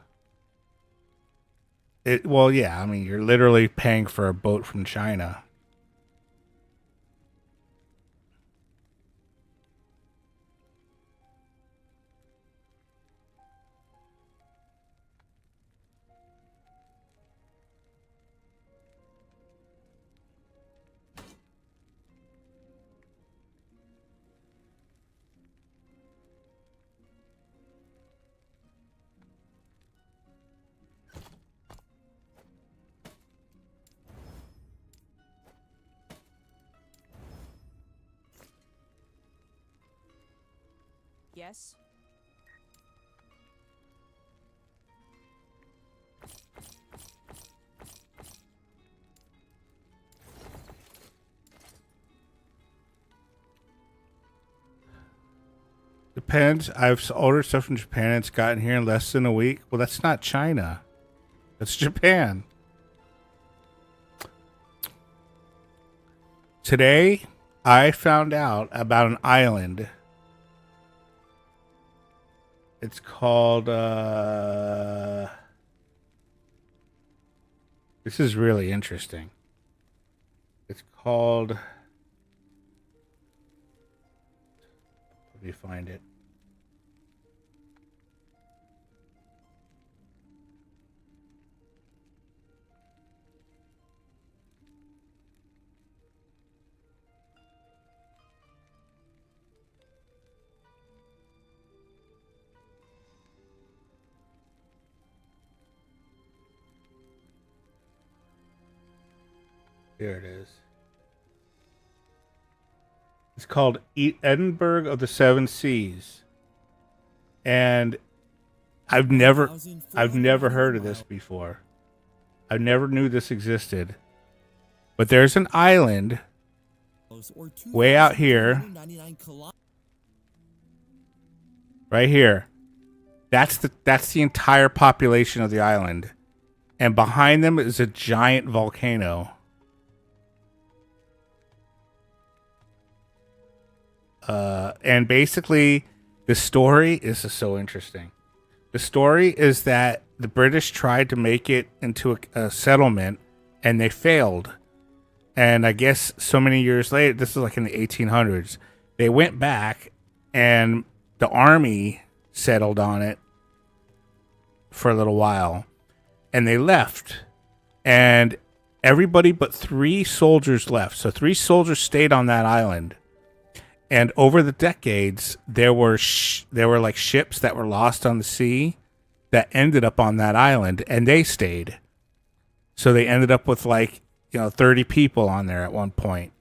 Well, yeah, I mean, you're literally paying for a boat from China. Yes. Depends. I've ordered stuff from Japan and it's gotten here in less than a week. Well, that's not China. That's Japan. Today, I found out about an island. It's called, this is really interesting. It's called, let me find it. Here it is. It's called Edinburgh of the Seven Seas. And I've never heard of this before. I never knew this existed. But there's an island way out here. Right here. That's the entire population of the island. And behind them is a giant volcano. And basically, the story is so interesting. The story is that the British tried to make it into a settlement, and they failed. And I guess so many years later, this is like in the 1800s, they went back, and the army settled on it for a little while, and they left. And everybody but 3 soldiers left. So 3 soldiers stayed on that island. And over the decades, there were like ships that were lost on the sea that ended up on that island, and they stayed. So they ended up with 30 people on there at one point.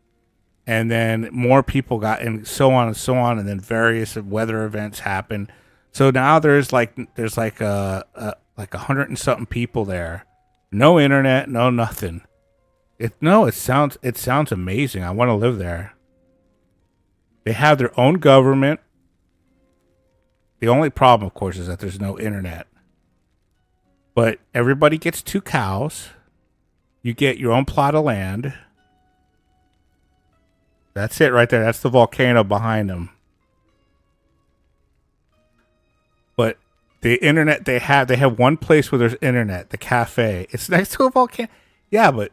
And then more people got in, so on and so on, and then various weather events happened. So now there's like 100 and something people there. No internet, no nothing. It sounds amazing. I want to live there. They have their own government. The only problem, of course, is that there's no internet. But everybody gets 2 cows. You get your own plot of land. That's it right there. That's the volcano behind them. But the internet they have one place where there's internet, the cafe. It's next to a volcano. Yeah, but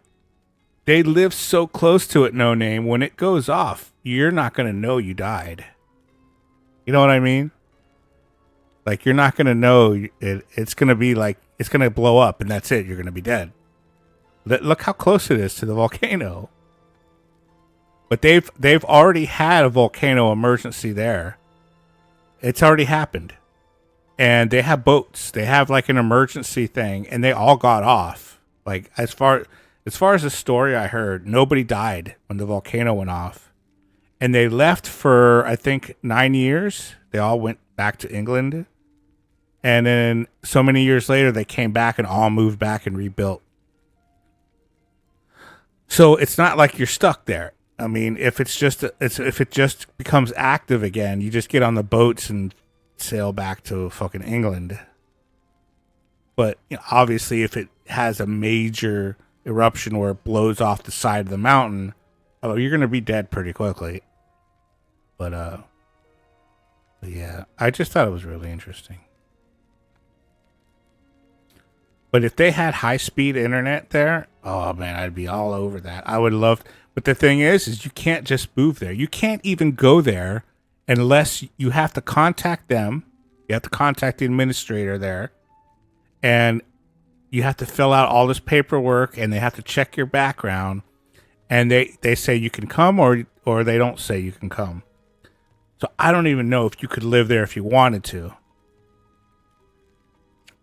they live so close to it, No Name. When it goes off, you're not going to know you died. You know what I mean? Like, you're not going to know. It's going to be like, it's going to blow up, and that's it. You're going to be dead. Look how close it is to the volcano. But they've already had a volcano emergency there. It's already happened. And they have boats. They have like an emergency thing, and they all got off. Like, as far as the story I heard, nobody died when the volcano went off. And they left for, I think, 9 years. They all went back to England. And then so many years later, they came back and all moved back and rebuilt. So it's not like you're stuck there. I mean, if it just becomes active again, you just get on the boats and sail back to fucking England. But you know, obviously, if it has a major eruption where it blows off the side of the mountain, oh, you're gonna be dead pretty quickly. But yeah, I just thought it was really interesting. But if they had high-speed internet there, oh man, I'd be all over that. I would love. But the thing is you can't just move there. You can't even go there unless you have to contact them. You have to contact the administrator there, and you have to fill out all this paperwork, and they have to check your background, and they say you can come, or they don't say you can come. So I don't even know if you could live there if you wanted to.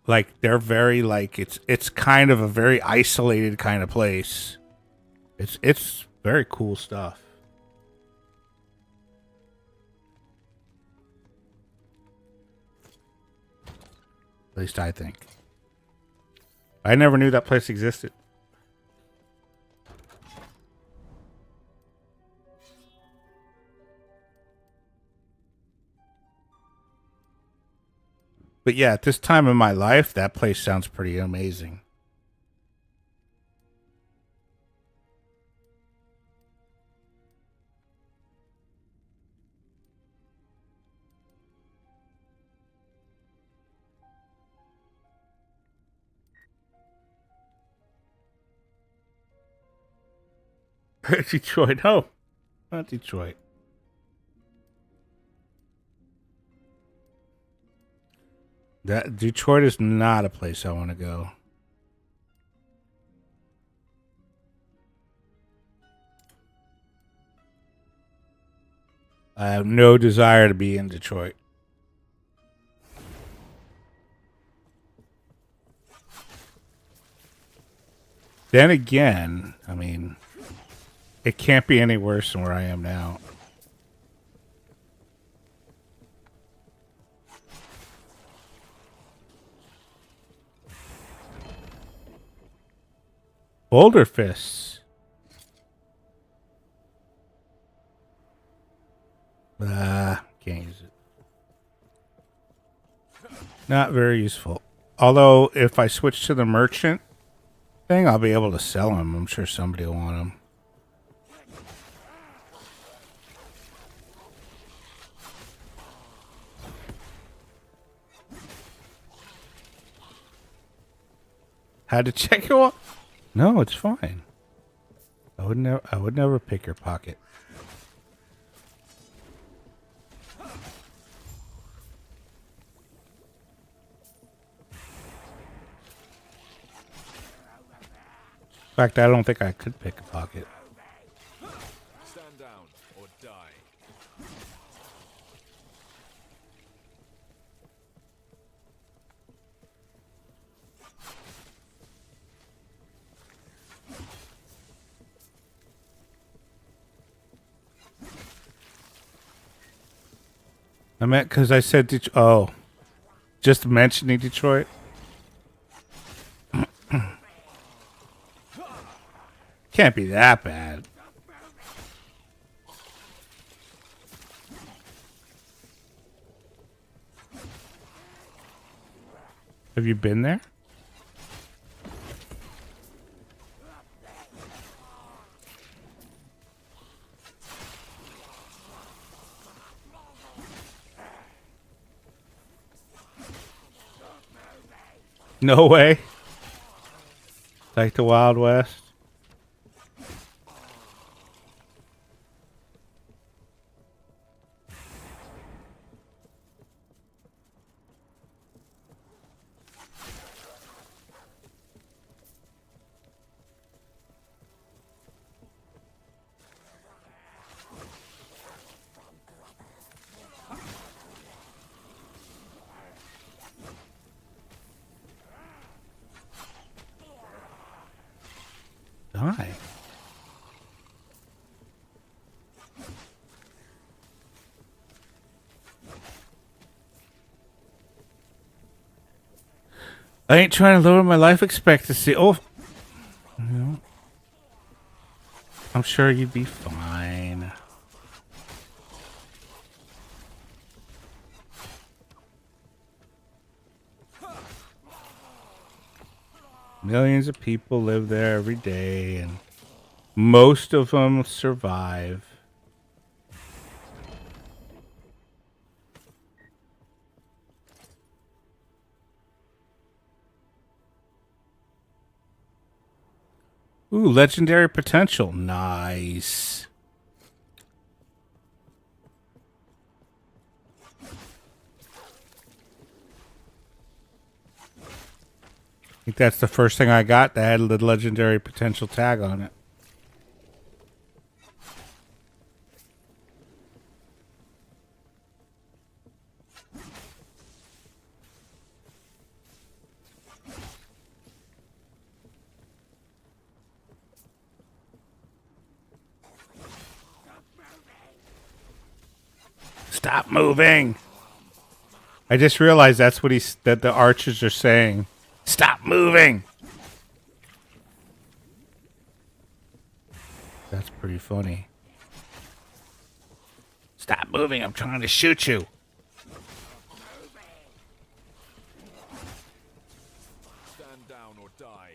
Like, they're very, like, it's kind of a very isolated kind of place. It's very cool stuff. At least I think. I never knew that place existed. But yeah, at this time in my life, that place sounds pretty amazing. Detroit. No, not Detroit. That Detroit is not a place I want to go. I have no desire to be in Detroit. Then again, I mean, it can't be any worse than where I am now. Boulder fists. Can't use it. Not very useful. Although, if I switch to the merchant thing, I'll be able to sell them. I'm sure somebody will want them. Had to check it. No, it's fine. I would never pick your pocket. In fact, I don't think I could pick a pocket. Stand down or die. I meant because I said Detroit. Oh, just mentioning Detroit. Can't be that bad. Have you been there? No way. Like the Wild West. I ain't trying to lower my life expectancy. Oh, no. I'm sure you'd be fine. Millions of people live there every day, and most of them survive. Ooh, legendary potential. Nice. I think that's the first thing I got that had the legendary potential tag on it. Stop moving. I just realized that's what that the archers are saying. Stop moving. That's pretty funny. Stop moving. I'm trying to shoot you. Stand down or die.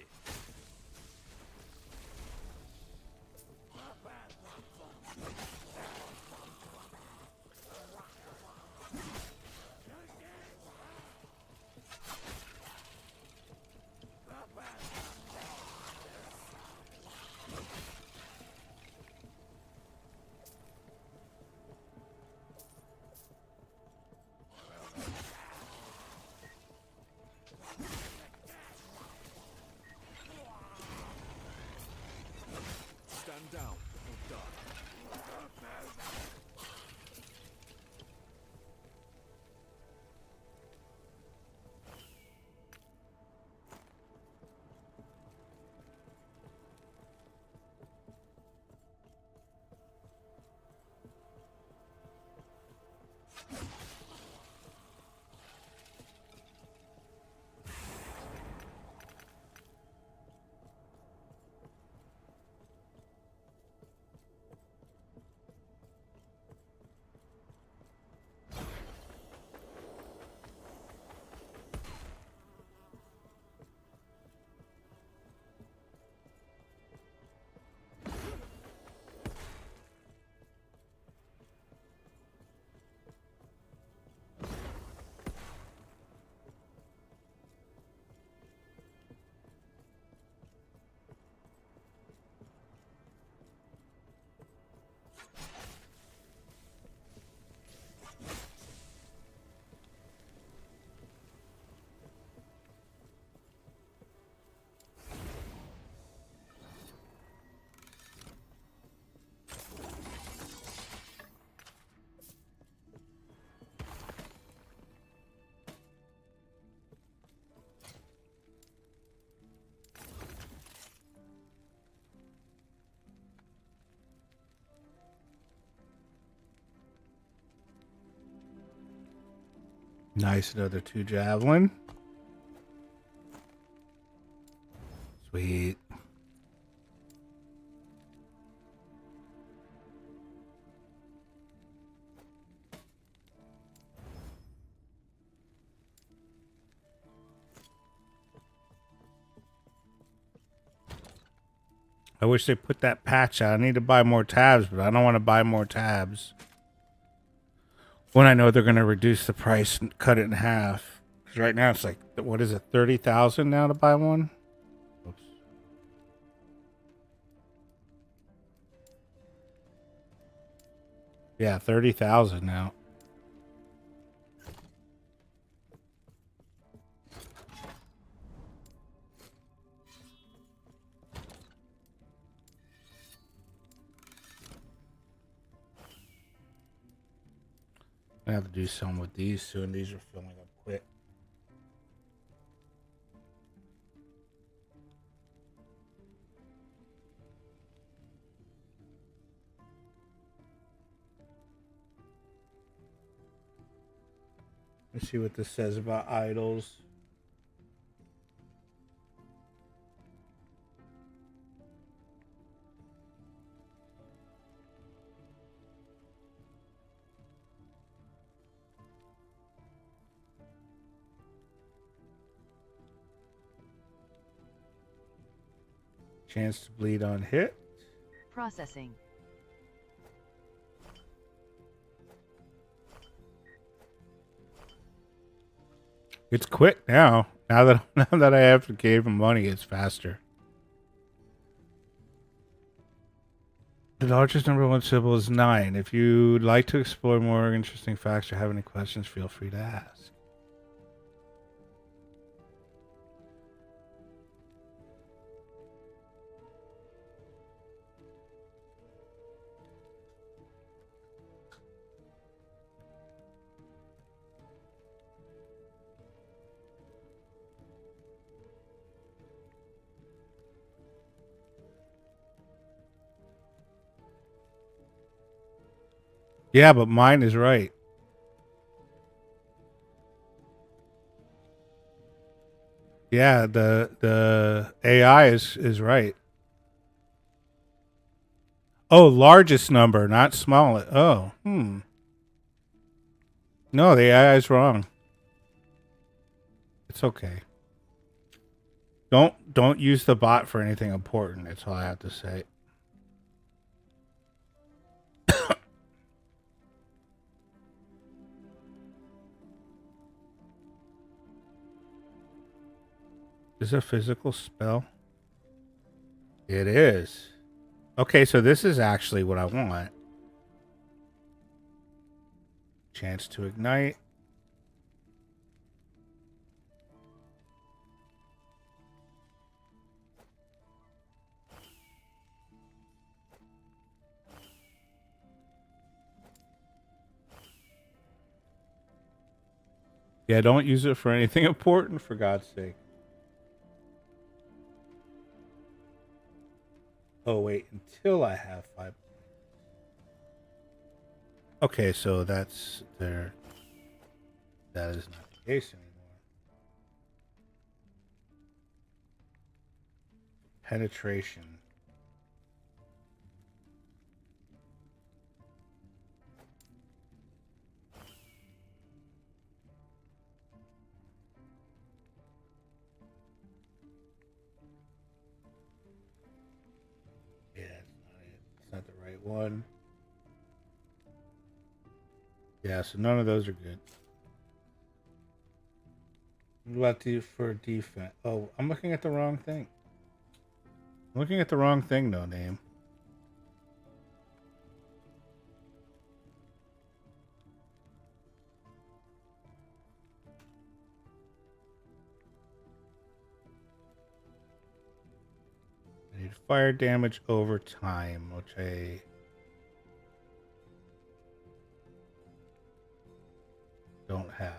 Stand down or die. Nice, another 2 javelin. Sweet. I wish they put that patch out. I need to buy more tabs, but I don't want to buy more tabs when I know they're going to reduce the price and cut it in half. Because right now it's like, what is it, 30,000 now to buy one? Oops. Yeah, 30,000 now. I have to do something with these soon. These are filling up quick. Let's see what this says about idols. Chance to bleed on hit. Processing. It's quick now. Now that I have to gave him money, it's faster. The largest number one symbol is 9. If you'd like to explore more interesting facts or have any questions, feel free to ask. Yeah, but mine is right. Yeah, the AI is right. Oh, largest number, not small. Oh, No, the AI is wrong. It's okay. Don't use the bot for anything important. That's all I have to say. Is it a physical spell? It is. Okay, so this is actually what I want. Chance to ignite. Yeah, don't use it for anything important, for God's sake. Oh, wait, until I have 5. Okay, so that's there. That is not the case anymore. Penetration. Yeah, it's not it. It's not the right one. Yeah, so none of those are good. What about for defense? Oh, I'm looking at the wrong thing. I'm looking at the wrong thing, no name. I need fire damage over time, which I don't have.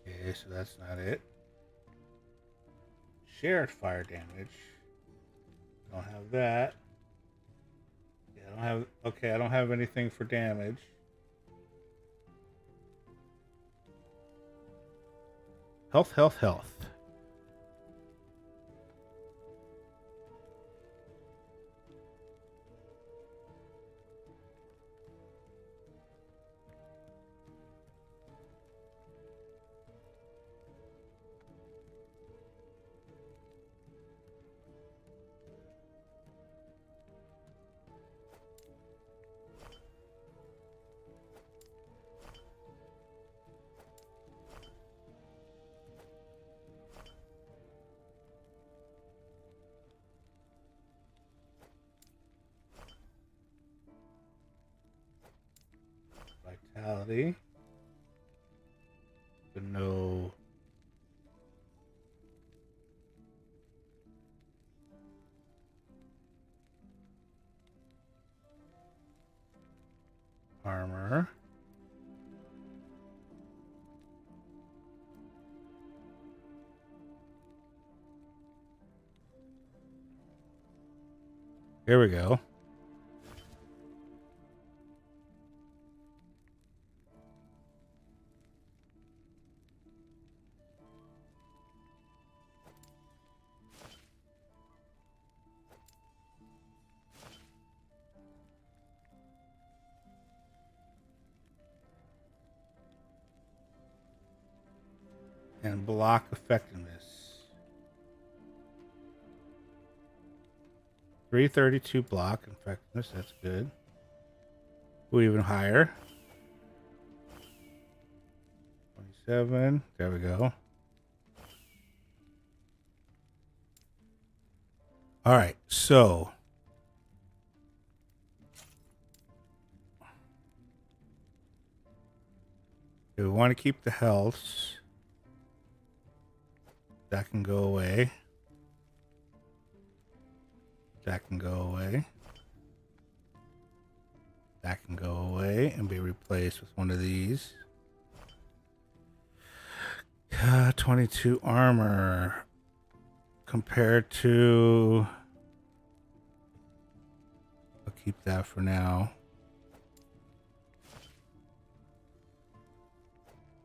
Okay, so that's not it. Shared fire damage. Don't have that. Yeah, I don't have. Okay, I don't have anything for damage. Health, health, health. Vitality. But no. Armor. Here we go. And block effectiveness. 332 block effectiveness. That's good. Ooh, even higher. 27. There we go. All right, so we want to keep the healths. That can go away. That can go away. That can go away and be replaced with one of these. 22 armor compared to... I'll keep that for now.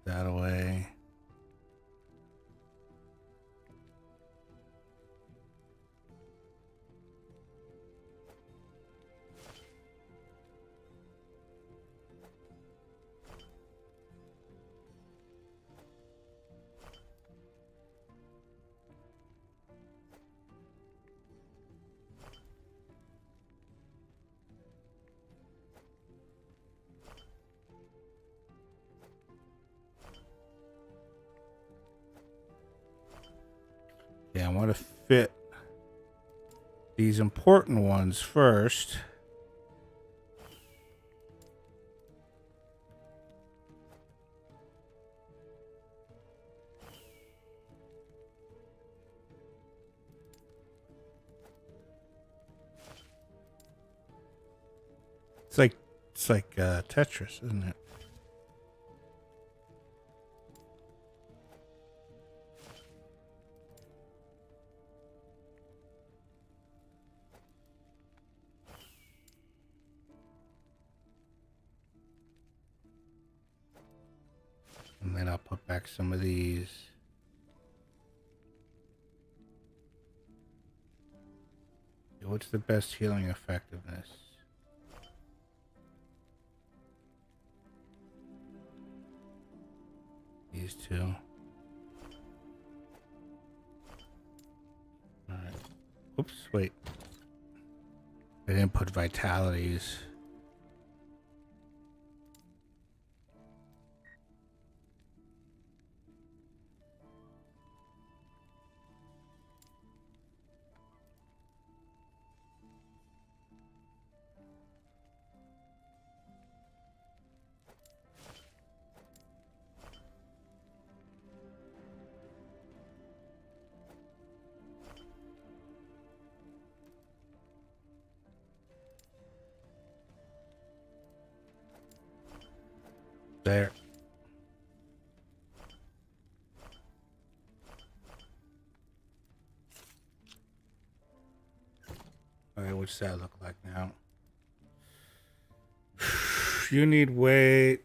That away. Yeah, I want to fit these important ones first. It's like Tetris, isn't it? And then I'll put back some of these. What's the best healing effectiveness? These two. Alright. Oops, wait. I didn't put vitalities. There. Okay, what's that look like now? You need way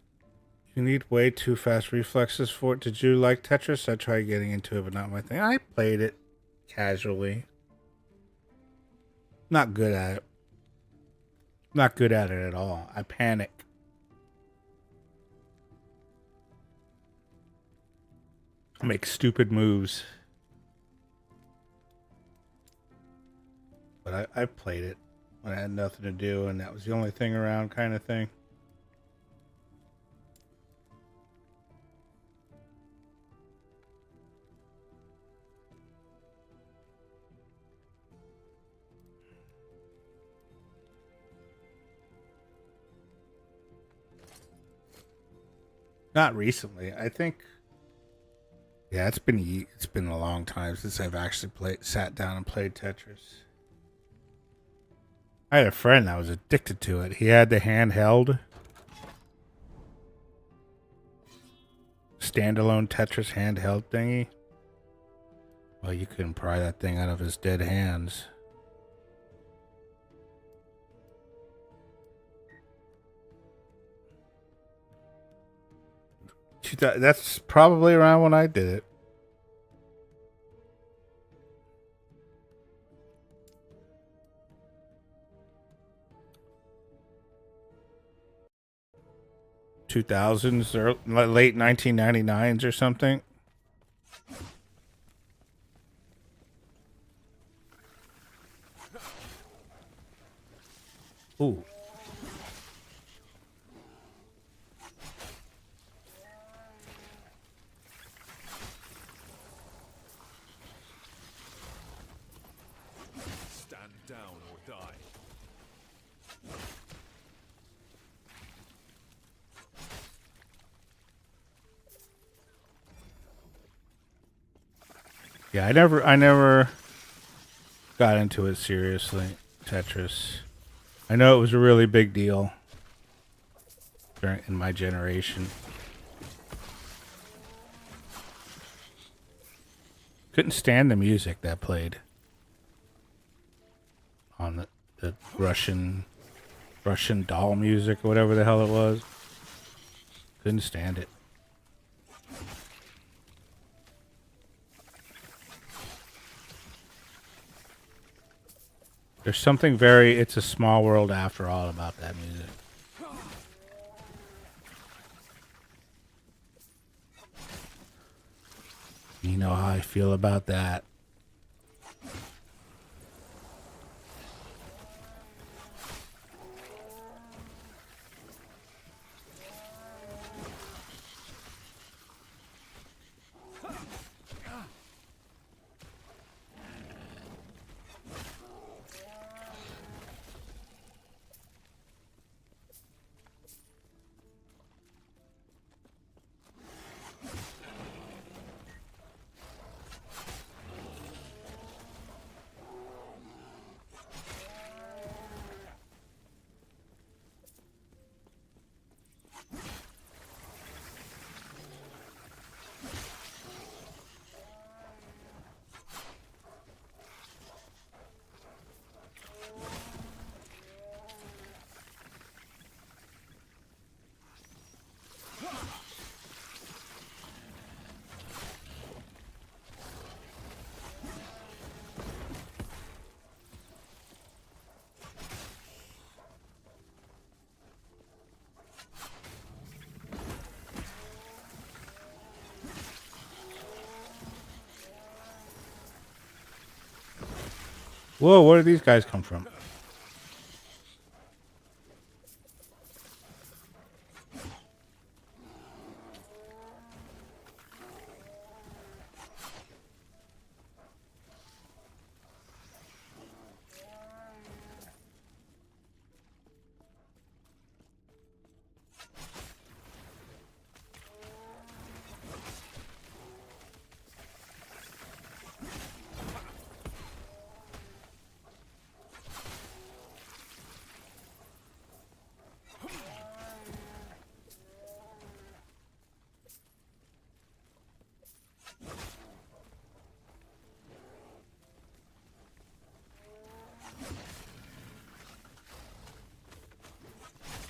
too fast reflexes for it. Did you like Tetris? I tried getting into it, but not my thing. I played it casually. Not good at it. Not good at it at all. I panic. I make stupid moves. But I played it when I had nothing to do, and that was the only thing around, kind of thing. Not recently. I think. Yeah, it's been a long time since I've actually sat down and played Tetris. I had a friend that was addicted to it. He had the handheld standalone Tetris handheld thingy. Well, you couldn't pry that thing out of his dead hands. That's probably around when I did it. $2000s or late 1999s or something. Ooh. Stand down or die. Yeah, I never got into it seriously, Tetris. I know it was a really big deal in my generation. Couldn't stand the music that played on the Russian doll music or whatever the hell it was. Couldn't stand it. There's something very It's a Small World after all about that music. You know how I feel about that. Whoa, where did these guys come from?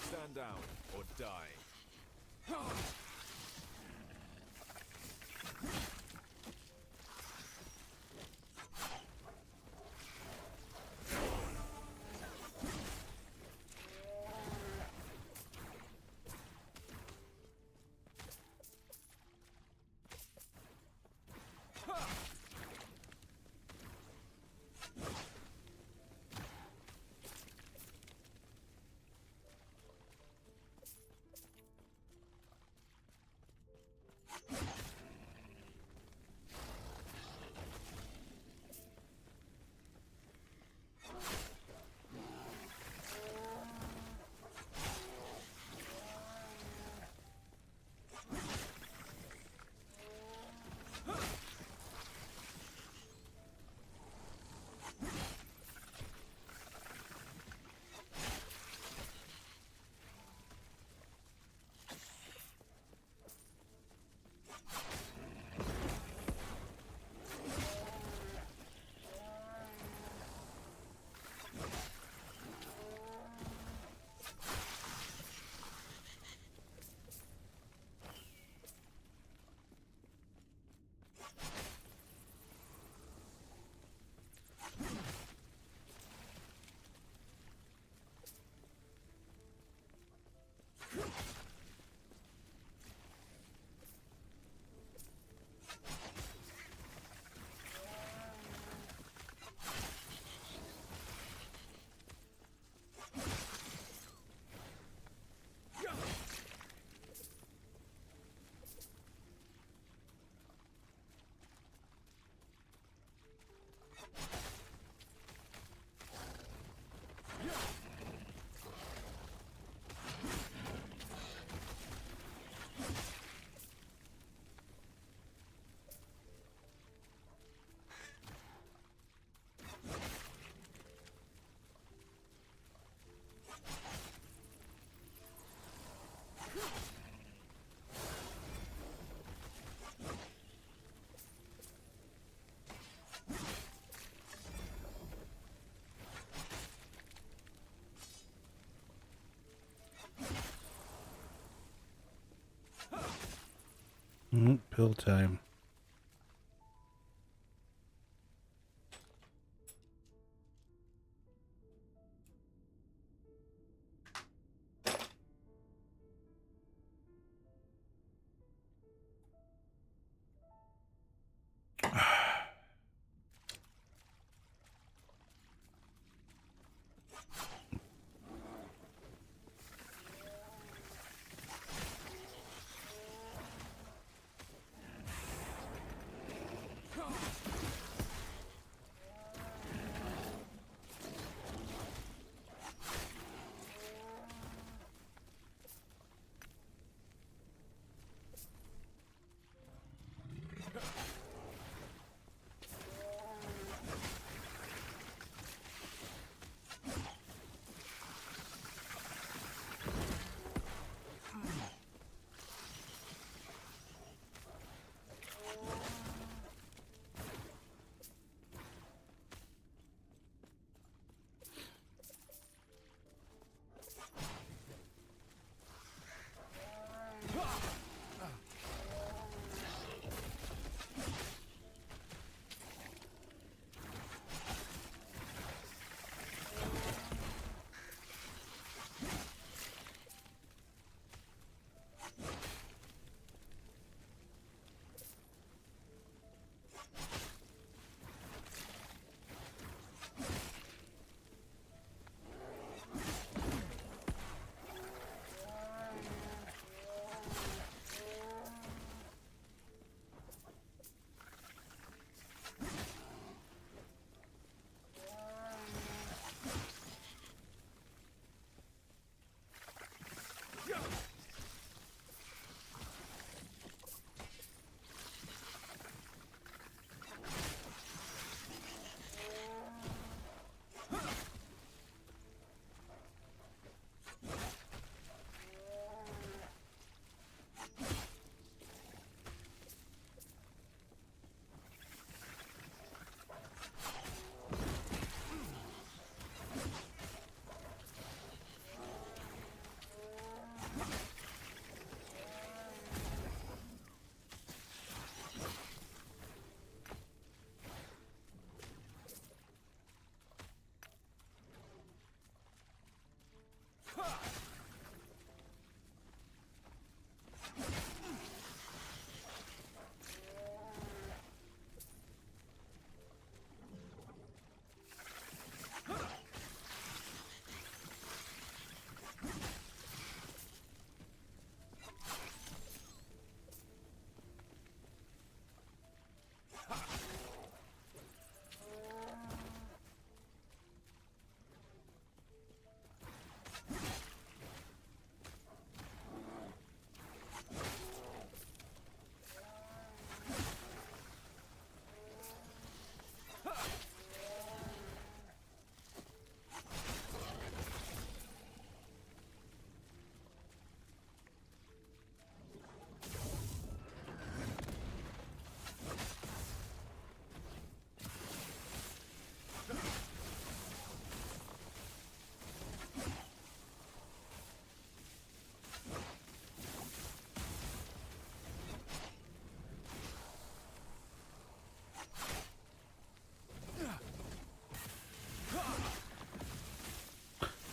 Stand down or die. Pill time.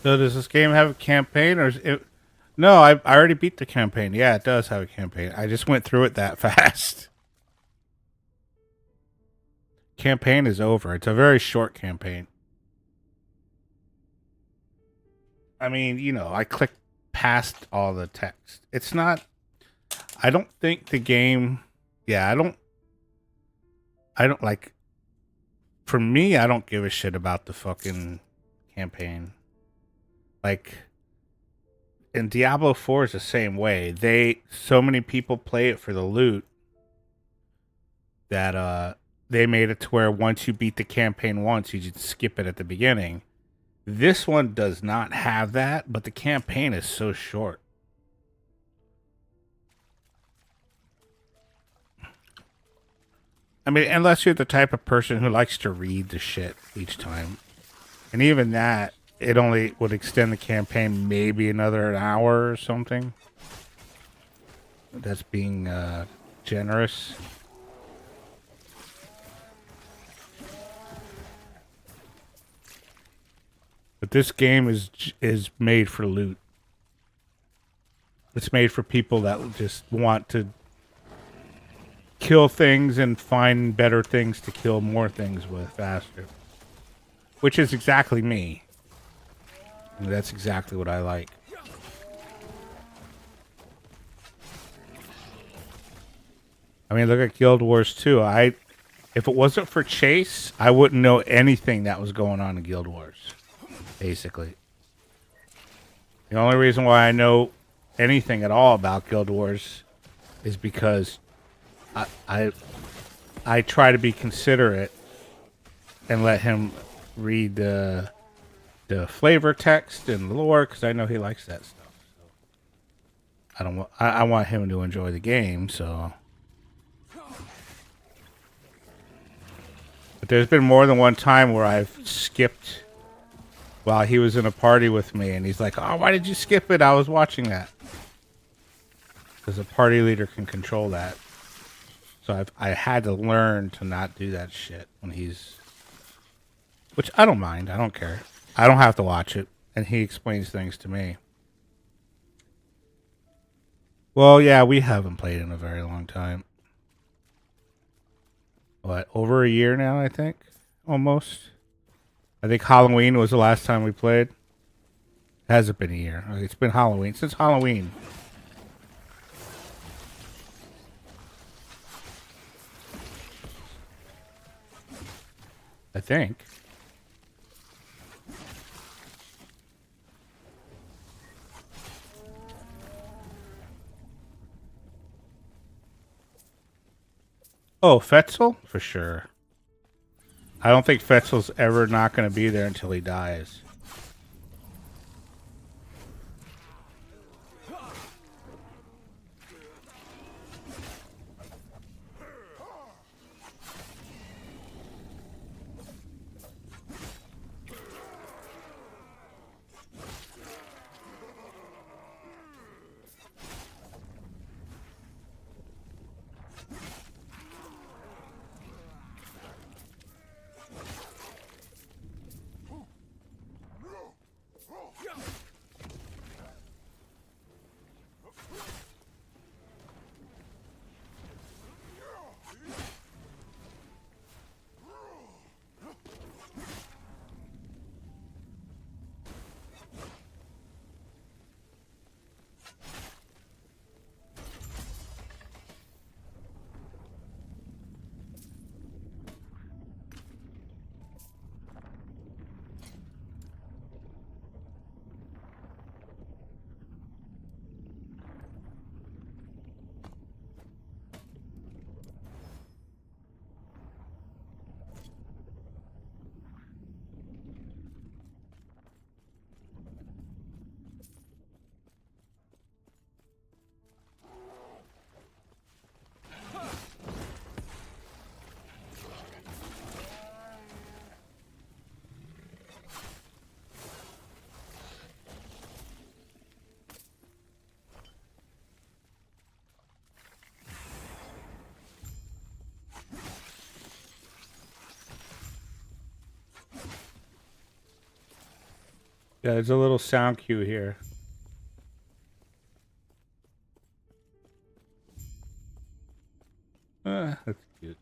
So does this game have a campaign, or is it? No, I already beat the campaign. Yeah, it does have a campaign. I just went through it that fast. Campaign is over. It's a very short campaign. I mean, I clicked past all the text. It's not. I don't think the game. Yeah, I don't like. For me, I don't give a shit about the fucking campaign. Like, and Diablo 4 is the same way. So many people play it for the loot that they made it to where once you beat the campaign once, you just skip it at the beginning. This one does not have that, but the campaign is so short. I mean, unless you're the type of person who likes to read the shit each time. And even that, it only would extend the campaign maybe another hour or something. That's being generous. But this game is made for loot. It's made for people that just want to kill things and find better things to kill more things with faster. Which is exactly me. And that's exactly what I like. I mean, look at Guild Wars 2. If it wasn't for Chase, I wouldn't know anything that was going on in Guild Wars. Basically. The only reason why I know anything at all about Guild Wars is because I try to be considerate and let him read the flavor text and lore because I know he likes that stuff. So I want him to enjoy the game. So, but there's been more than one time where I've skipped while he was in a party with me, and he's like, "Oh, why did you skip it? I was watching that." Because a party leader can control that. So I had to learn to not do that shit when he's... Which I don't mind. I don't care. I don't have to watch it. And he explains things to me. Well, yeah, we haven't played in a very long time. What, over a year now, I think? Almost. I think Halloween was the last time we played. It hasn't been a year. It's been Halloween. Since Halloween. I think. Oh, Fetzel? For sure. I don't think Fetzel's ever not going to be there until he dies. Yeah, there's a little sound cue here. That's cute.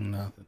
Nothing.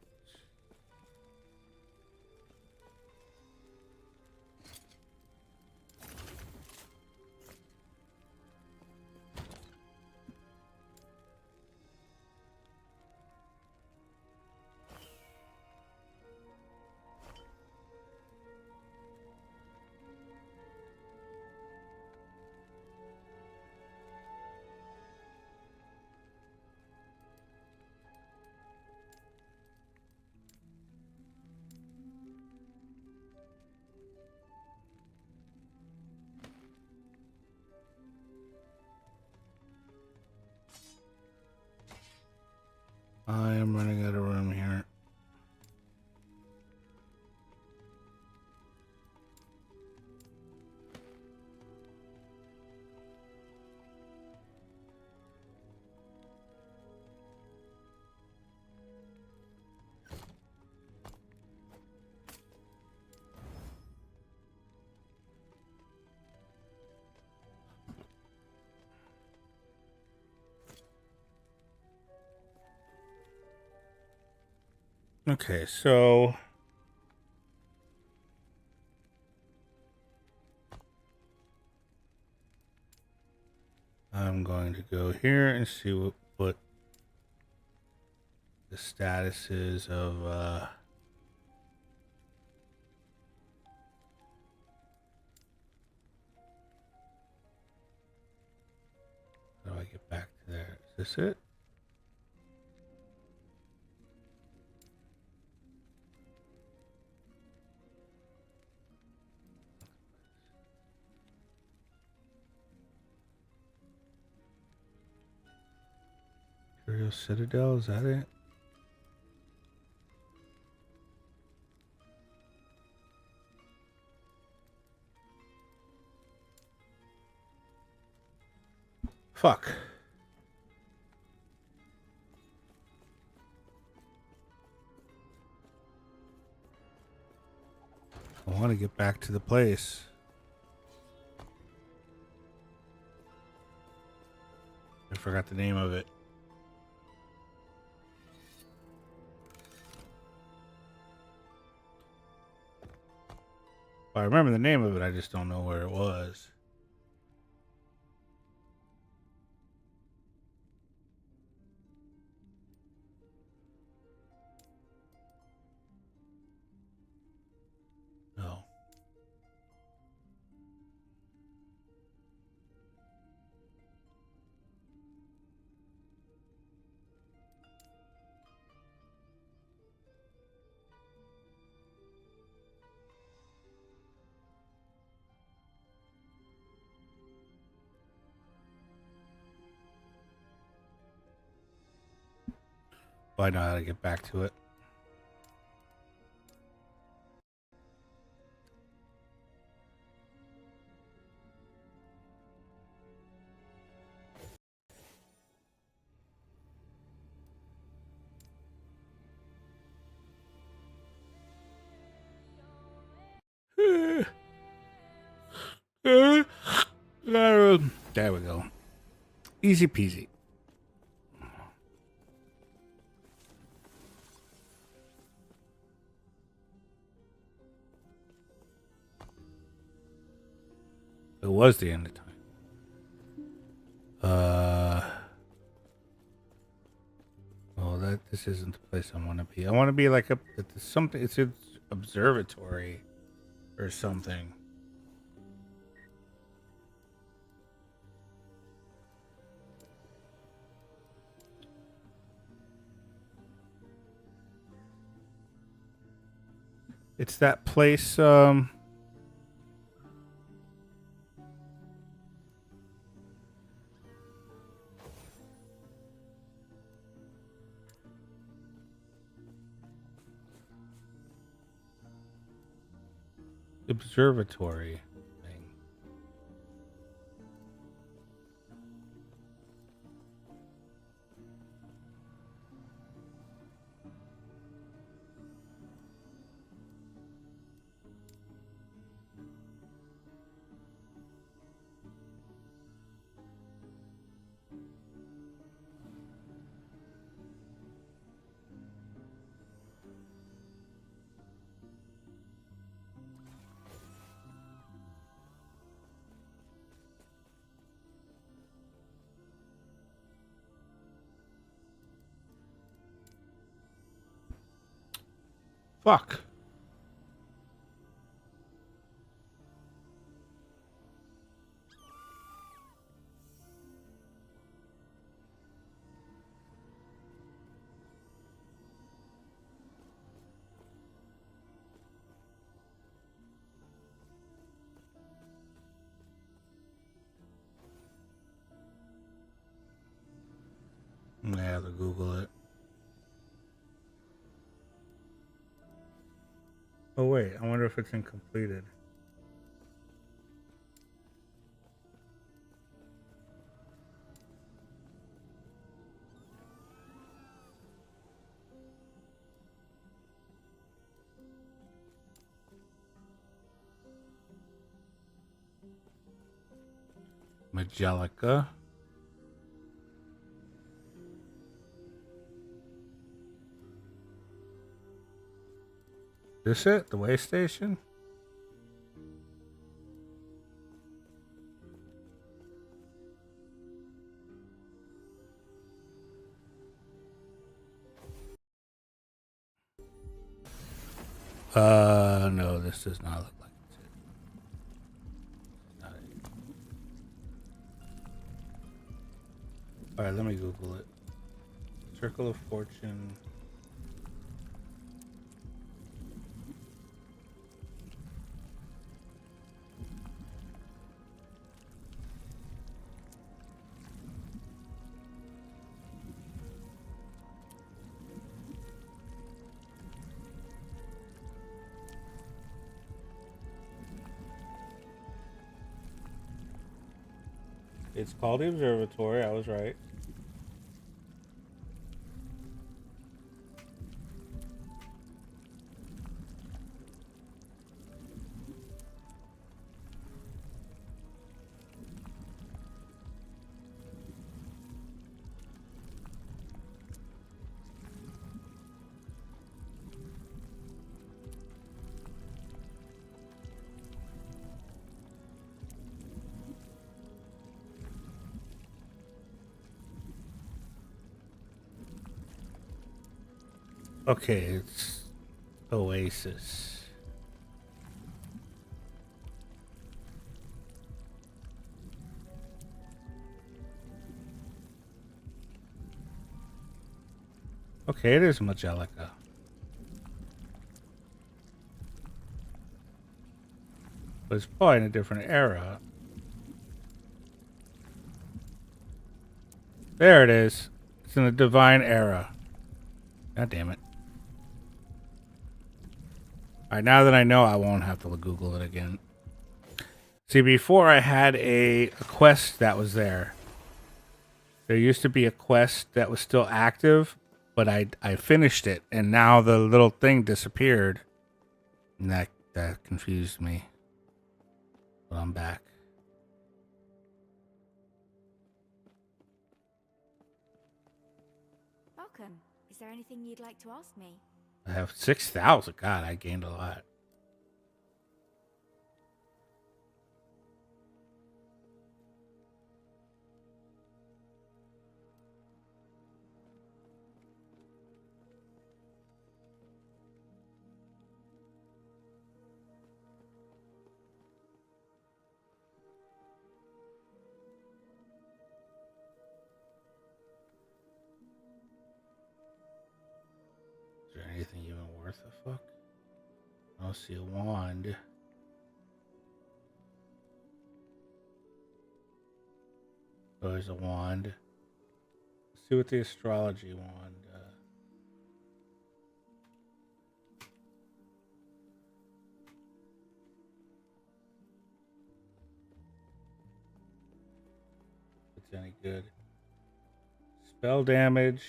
I am running out of room here. Okay, so I'm going to go here and see what the status is of how do I get back to there? Is this it? Imperial Citadel, is that it? Fuck. I want to get back to the place. I forgot the name of it. Well, I remember the name of it, I just don't know where it was. No. Well, I know how to get back to it. There we go. Easy peasy. It was the end of time. Well, this isn't the place I want to be. I want to be like something. It's an observatory or something. It's that place. Observatory thing. fuck? I'm gonna have to Google it. Oh wait, I wonder if it's incompleted. Majelica. This it? The way station? No, this does not look like it's it. Not it. Alright, let me Google it. Circle of Fortune. It's called the observatory, I was right. Okay, it's Oasis. Okay, it is Majelica. But it's probably in a different era. There it is. It's in the Divine Era. God damn it. Alright, now that I know, I won't have to Google it again. See, before I had a quest that was there. There used to be a quest that was still active, but I finished it, and now the little thing disappeared. And that confused me. But I'm back. Welcome. Is there anything you'd like to ask me? I have 6,000. God, I gained a lot. Is there anything even worth a fuck? I don't see a wand. Oh, there's a wand. Let's see what the astrology wand. If it's any good. Spell damage,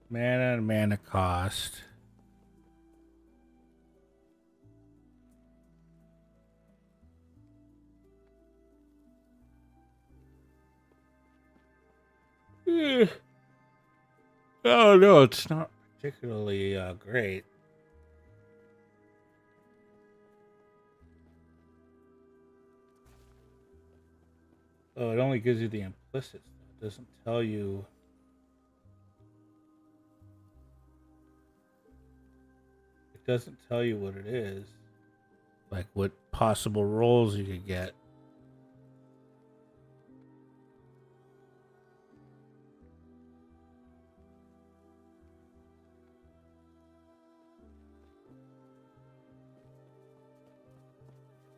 mana, and mana cost. Oh no, it's not particularly great. Oh, it only gives you the implicit stuff. It doesn't tell you. doesn't tell you what it is. Like what possible roles you could get.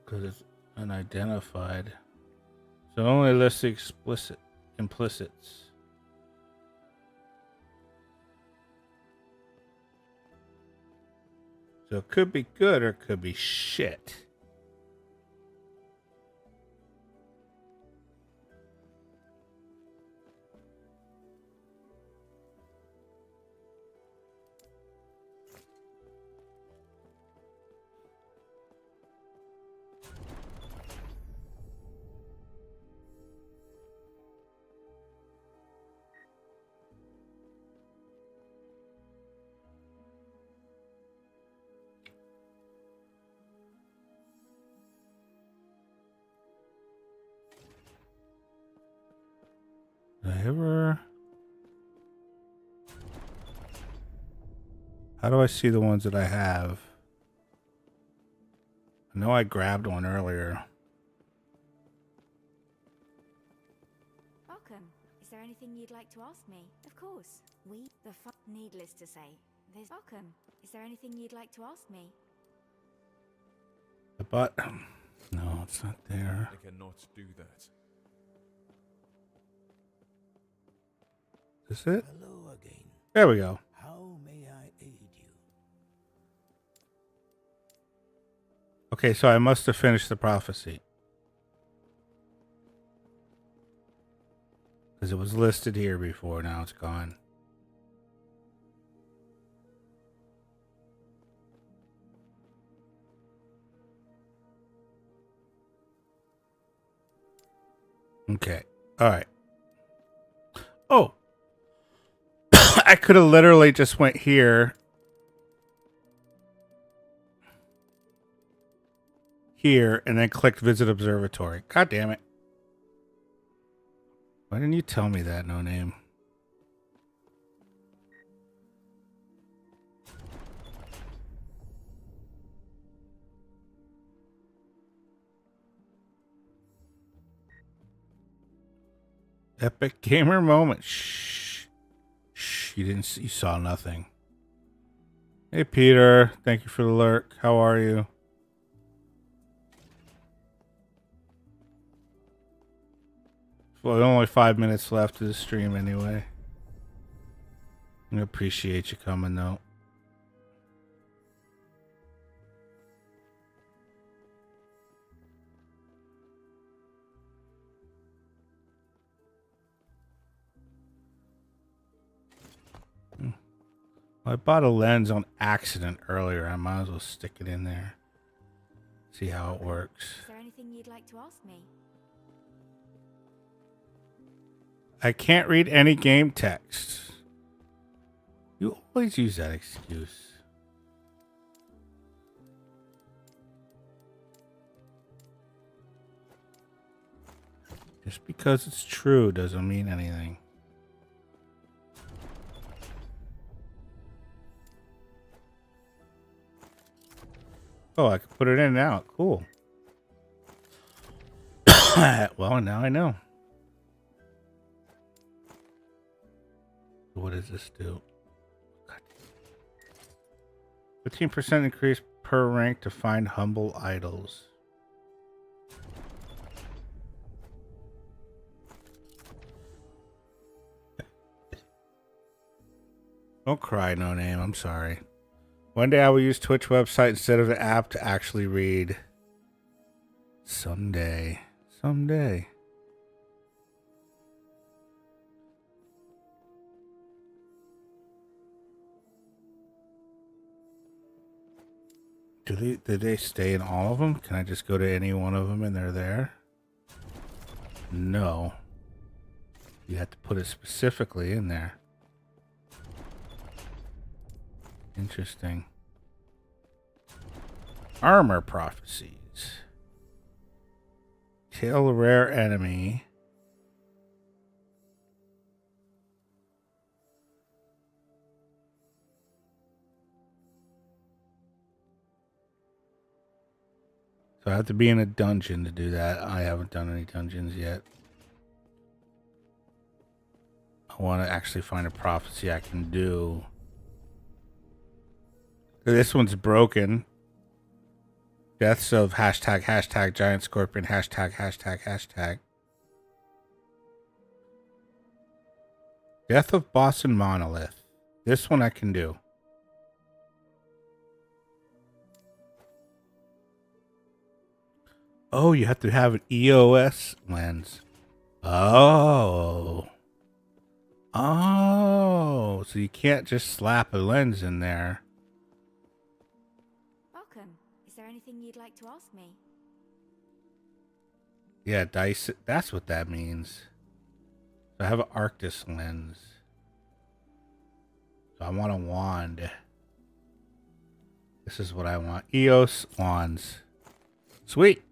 Because it's unidentified. So it only lists the implicits. So it could be good or it could be shit. Did I ever... How do I see the ones that I have? I know I grabbed one earlier. Welcome. Is there anything you'd like to ask me? Of course. Needless to say, there's... Welcome. Is there anything you'd like to ask me? The button. No, it's not there. I cannot do that. Is it? Hello again. There we go. How may I aid you? Okay, so I must have finished the prophecy. Because it was listed here before, now it's gone. Okay, alright. Oh! I could have literally just went here. Here, and then clicked Visit Observatory. God damn it. Why didn't you tell me that, No Name? Epic gamer moment. Shh. Shh. You didn't see, you saw nothing. Hey, Peter. Thank you for the lurk. How are you? Well, only 5 minutes left of the stream anyway. I appreciate you coming, though. I bought a lens on accident earlier. I might as well stick it in there. See how it works. Is there anything you'd like to ask me? I can't read any game text. You always use that excuse. Just because it's true doesn't mean anything. Oh, I can put it in now. Cool. Well, now I know. What does this do? 15% increase per rank to find humble idols. Don't cry, No Name. I'm sorry. One day I will use Twitch website instead of the app to actually read. Someday. Someday. Did they stay in all of them? Can I just go to any one of them and they're there? No. You have to put it specifically in there. Interesting. Armor prophecies. Kill a rare enemy. So I have to be in a dungeon to do that. I haven't done any dungeons yet. I want to actually find a prophecy I can do. This one's broken. Deaths of hashtag giant scorpion hashtag. Death of boss and monolith. This one I can do. Oh, you have to have an EOS lens. Oh. Oh, so you can't just slap a lens in there. Welcome. Is there anything you'd like to ask me? Yeah, dice. That's what that means. So I have an Arctis lens. So I want a wand. This is what I want. EOS wands. Sweet.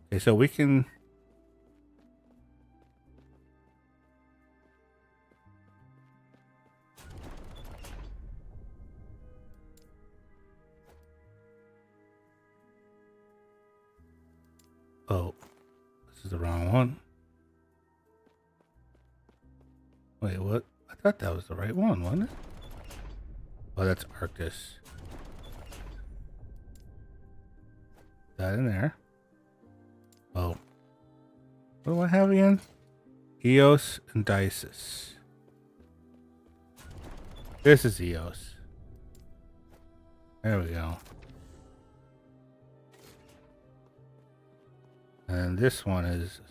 Okay, so we can... Oh, this is the wrong one. Wait, what? I thought that was the right one, wasn't it? Oh, that's Arctis. That in there. Oh. What do I have again? Eos and Dices. This is Eos. There we go. And this one is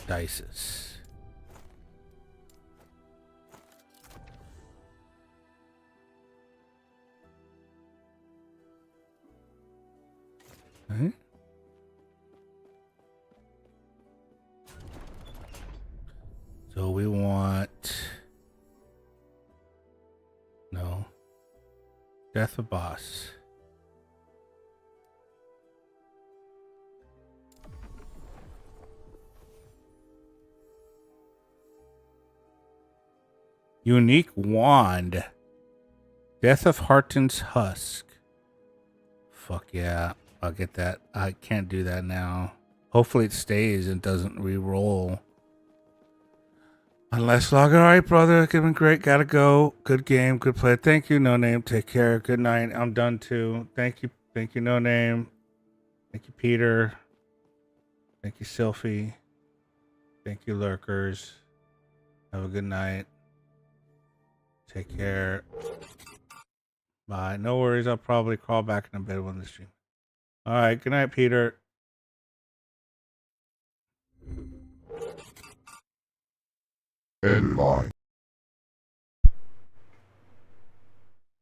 Dices. Okay. So we want... No. Death of boss. Unique wand. Death of Harton's husk. Fuck yeah. I'll get that. I can't do that now. Hopefully it stays and doesn't re-roll. Unless log. Alright, brother. Been great. Gotta go. Good game. Good play. Thank you, No Name. Take care. Good night. I'm done too. Thank you. Thank you, No Name. Thank you, Peter. Thank you, Sylphie. Thank you, Lurkers. Have a good night. Take care. Bye. No worries. I'll probably crawl back in bed when the stream. All right. Good night, Peter. End line.